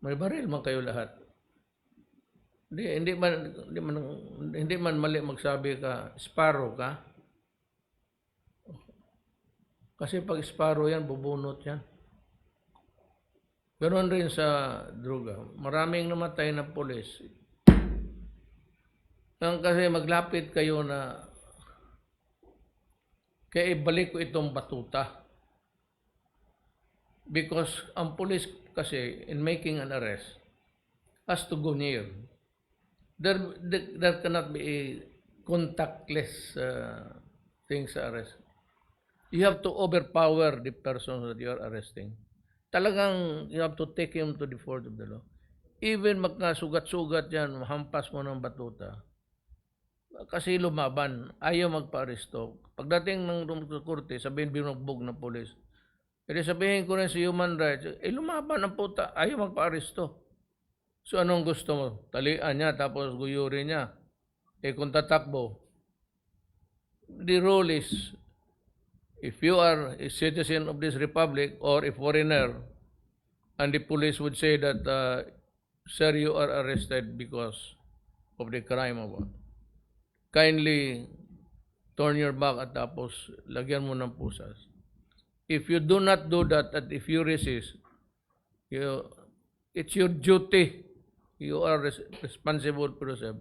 May baril man kayo lahat. Hindi man mali magsabi ka, Sparrow ka. Kasi pag Sparrow yan, bubunot yan. Ganoon rin sa droga. Maraming namatay na pulis. Kasi maglapit kayo na kaya ibalik ko itong batuta. Because ang police kasi, in making an arrest, has to go near. There cannot be a contactless thing sa arrest. You have to overpower the person that you are arresting. Talagang you have to take him to the fort of the law. Even magkasugat-sugat yan, mahampas mo ng batuta. Kasi lumaban, ayaw magpa-aresto. Pagdating ng korte, sabihin binugbog ng polis. Pero sabihin ko rin sa human rights, lumaban ang puta, ayaw magpa-aresto. So anong gusto mo? Talian niya, tapos guyurin niya. Kung tatakbo, the rule is, if you are a citizen of this republic or a foreigner, and the police would say that, sir, you are arrested because of the crime of what? Kindly turn your back at tapos lagyan mo ng pusas. If you do not do that and if you resist, it's your duty. You are responsible for yourself.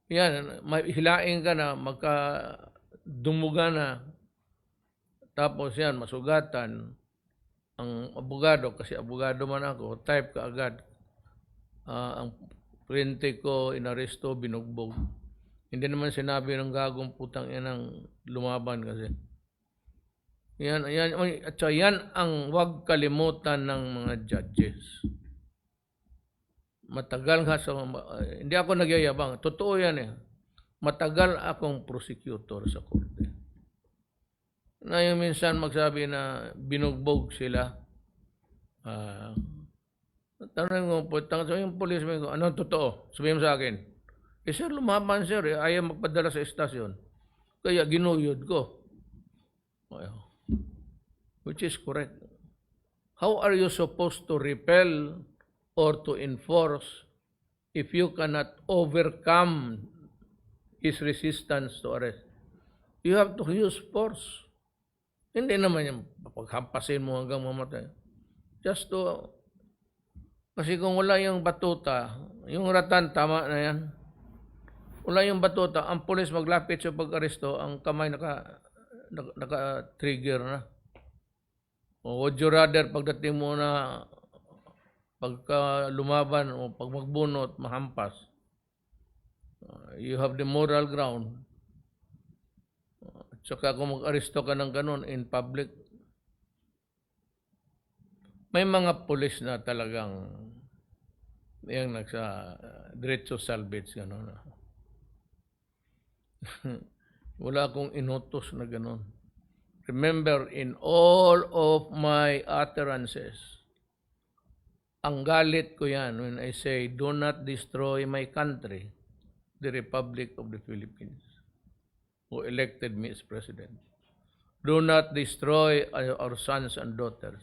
Yan, hilain ka na, magkadumuga na, tapos yan, masugatan. Ang abogado, kasi abogado man ako, type ka agad. Ang printe ko, inaresto, binugbog. Hindi naman sinabi ng gagong putang inang lumaban kasi. Yan ang wag kalimutan ng mga judges. Matagal nga sa, hindi ako nagyayabang, totoo yan eh. Matagal akong prosecutor sa korte. Na yung minsan magsabi na binugbog sila. Tanong mo po, yung policeman ko, anong totoo? Sabihin mo sa akin. Sir, lumaban sir, ayaw magpadala sa estasyon. Kaya ginuyod ko. Which is correct. How are you supposed to repel or to enforce if you cannot overcome his resistance to arrest? You have to use force. Hindi naman yung paghampasin mo hanggang mamatay. Just to, kasi kung wala yung batuta, yung ratan, tama na yan. Wala yung batuta, ang pulis maglapit sa pag-aresto, ang kamay naka-trigger na. O would you rather pagdating mo na pagka lumaban o pag magbunot, mahampas. You have the moral ground. Saka kung mag-aresto ka ng ganun in public, may mga pulis na talagang yung nagsa diretso salvage gano'n. Wala akong inutos na gano'n. Remember, in all of my utterances, ang galit ko yan when I say, do not destroy my country, the Republic of the Philippines, who elected me as president. Do not destroy our sons and daughters,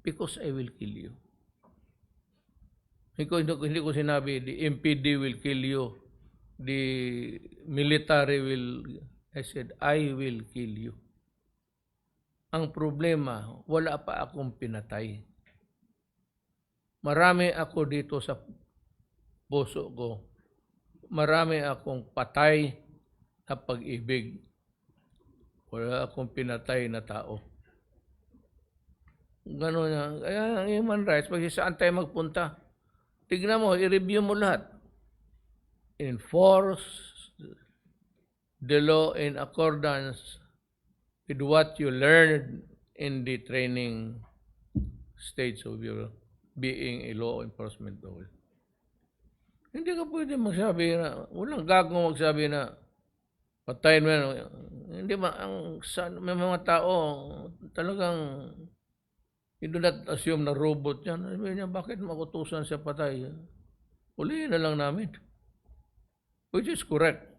because I will kill you. Hindi ko sinabi, the MPD will kill you, the military will, I said, I will kill you. Ang problema, wala pa akong pinatay. Marami ako dito sa puso ko. Marami akong patay na pag-ibig. Wala akong pinatay na tao. Gano'n yan. Kaya ang human rights, pag saan tayo magpunta, tignan mo, i-review mo lahat. Enforce the law in accordance with what you learned in the training stage of your being a law enforcement officer. Hindi ka pwede magsabi na, walang gagawin magsabi na, patayin mo yan. Hindi ba, may mga tao, talagang, you do not assume na robot yan. Sabi niya, bakit makutusan siya patay? Ulihin na lang namin. Which is correct.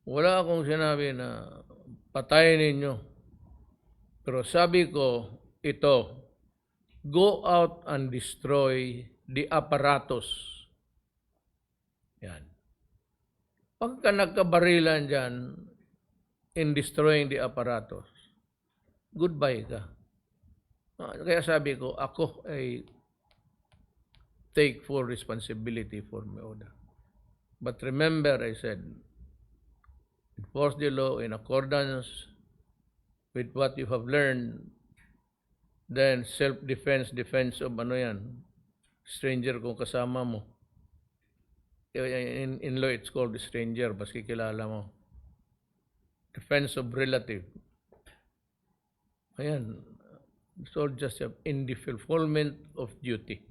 Wala akong sinabi na patayin ninyo. Pero sabi ko, ito, go out and destroy the apparatus. Yan. Pagka nagkabarilan dyan, in destroying the apparatus, goodbye ka. Kaya sabi ko, ako ay take full responsibility for my order. But remember, I said, enforce the law in accordance with what you have learned. Then self-defense, defense of ano yan, stranger kung kasama mo. In law, it's called stranger, baski kilala mo. Defense of relative. Ayan. It's all just in the fulfillment of duty.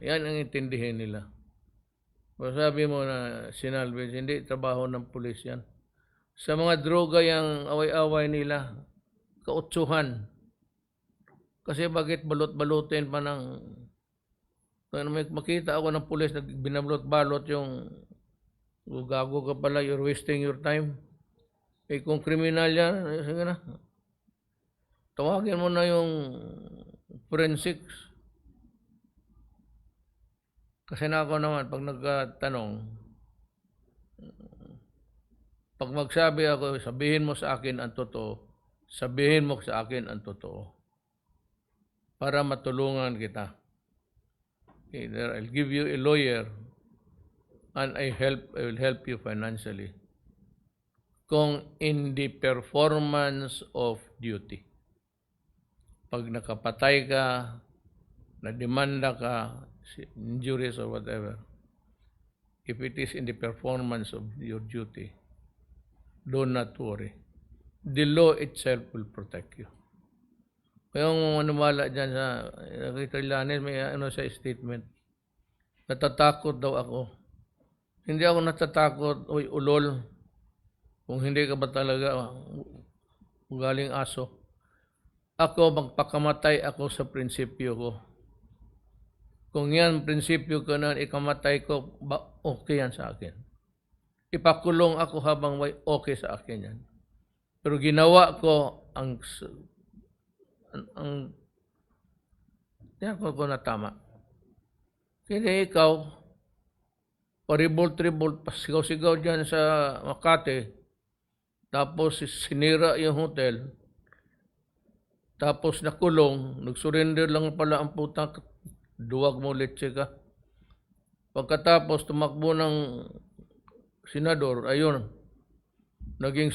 Yan ang intindihin nila. Kung sabi mo na sinalvage, hindi trabaho ng pulis yan. Sa mga droga yung away-away nila, kautsuhan. Kasi bakit balot-balutin pa ng... May makita ako ng pulis na binabalot-balot yung gago ka pala, you're wasting your time. Eh kung kriminal yan, sige na. Tawagin mo na yung forensics. Kasi na ako naman, pag nagtanong, pag magsabi ako, sabihin mo sa akin ang totoo, sabihin mo sa akin ang totoo. Para matulungan kita. Either I'll give you a lawyer and I will help you financially. Kung in the performance of duty. Pag nakapatay ka, na-demanda ka, injuries or whatever, if it is in the performance of your duty, do not worry. The law itself will protect you. Kaya kung manumala dyan sa kailanin, may ano sa statement, natatakot daw ako. Hindi ako natatakot, oy ulol, kung hindi ka ba talaga galing aso. Ako, magpakamatay ako sa prinsipyo ko. Kung yan, prinsipyo ko na ikamatay ko, okay yan sa akin. Ipakulong ako habang may okay sa akin yan. Pero ginawa ko yan ko na tama. Kaya ikaw, paribol-tribol, pasigaw-sigaw dyan sa Makati, tapos sinira yung hotel, tapos nakulong, nag-surrender lang pala ang putang, duwag mo letse ka. Pagkatapos tumakbo ng senador, ayun, naging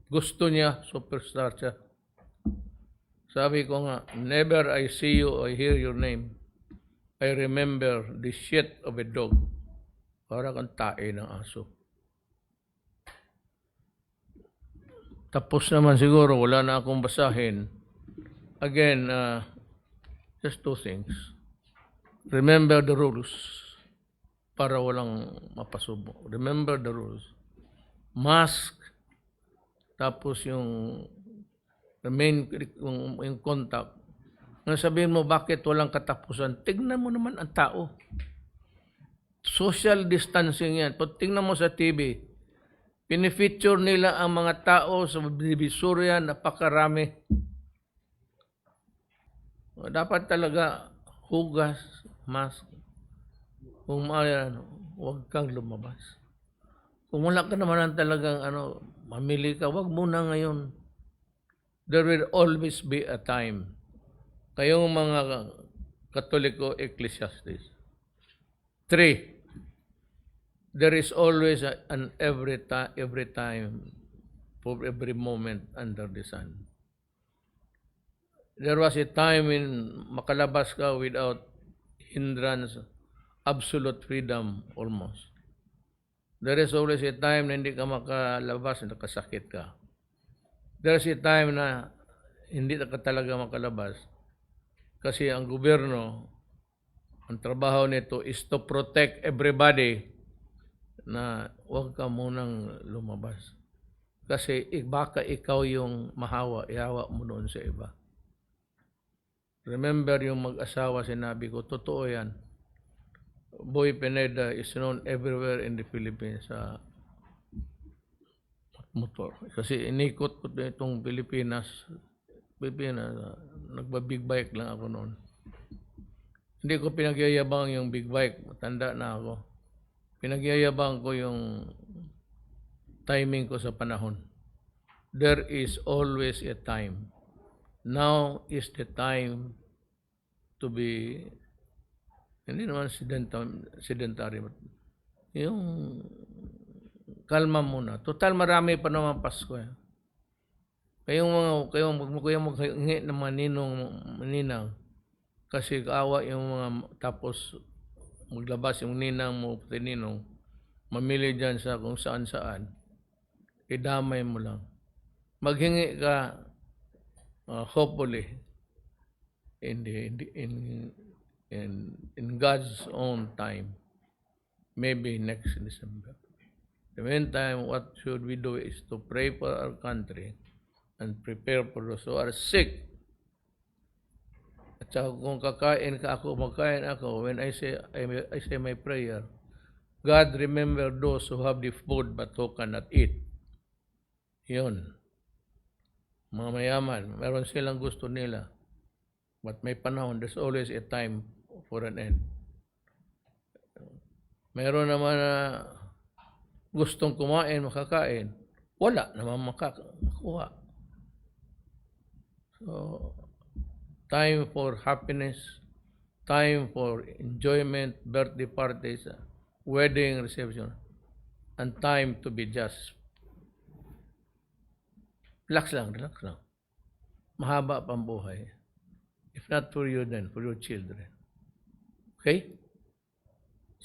gusto niya, superstar siya. Sabi ko nga, never I see you or hear your name, I remember the shit of a dog. Para kang tae ng aso. Tapos naman siguro, wala na akong basahin. Again, just two things. Remember the rules para walang mapasubo. Remember the rules. Mask, tapos yung yung contact. Nang sabihin mo, bakit walang katapusan? Tignan mo naman ang tao. Social distancing yan. Pag tingnan mo sa TV, pinifeature nila ang mga tao sa divisoria, napakarami. Dapat talaga hugas, mask. Kung huwag kang lumabas. Kung wala ka naman talagang mamili ka, huwag muna ngayon. There will always be a time. Kayong mga Katoliko, Ecclesiastes. 3. There is always an every time, for every moment under the sun. There was a time when makalabas ka without hindrance, absolute freedom almost. There is always a time na hindi ka makalabas, nakasakit ka. There's a time na hindi ka talaga makalabas kasi ang gobyerno, ang trabaho nito is to protect everybody na huwag ka munang lumabas. Kasi baka ikaw yung mahawa, ihawa mo noon sa iba. Remember yung mag-asawa, sinabi ko, totoo yan. Boy Pineda is known everywhere in the Philippines sa motor. Kasi inikot ko itong Pilipinas, nagba-big bike lang ako noon. Hindi ko pinagyayabang yung big bike, matanda na ako. Pinagyayabang ko yung timing ko sa panahon. There is always a time. Now is the time to be Hindi naman sedentary. Yung kalma muna. Total marami pa naman Pasko. Kayong maghingi ng maninang kasi kaawa yung mga tapos maglabas yung ninang mo, pati ninong, mamili dyan sa kung saan-saan, idamay mo lang. Maghingi ka, hopefully, in God's own time, maybe next December. In the meantime, what should we do is to pray for our country and prepare for those who are sick. At saka kung magkain ako, when I say my prayer, God remember those who have the food but who cannot eat. Yun. Mga mayaman, meron silang gusto nila. But may panahon, there's always a time for an end. Meron naman na gustong kumain, makakain. Wala naman makakuha. So, time for happiness, time for enjoyment, birthday parties, wedding reception, and time to be just. Relax lang. Mahaba pang buhay. If not for you, then for your children. Okay?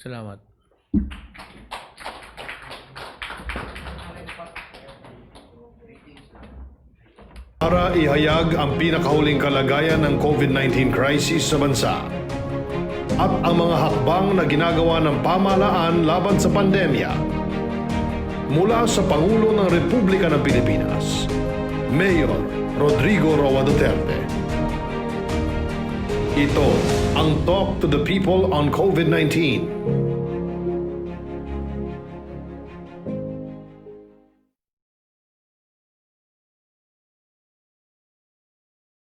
Salamat. Para ihayag ang pinakahuling kalagayan ng COVID-19 crisis sa bansa at ang mga hakbang na ginagawa ng pamahalaan laban sa pandemya. Mula sa Pangulo ng Republika ng Pilipinas, Mayor Rodrigo Roa Duterte. Ito ang Talk to the People on COVID-19.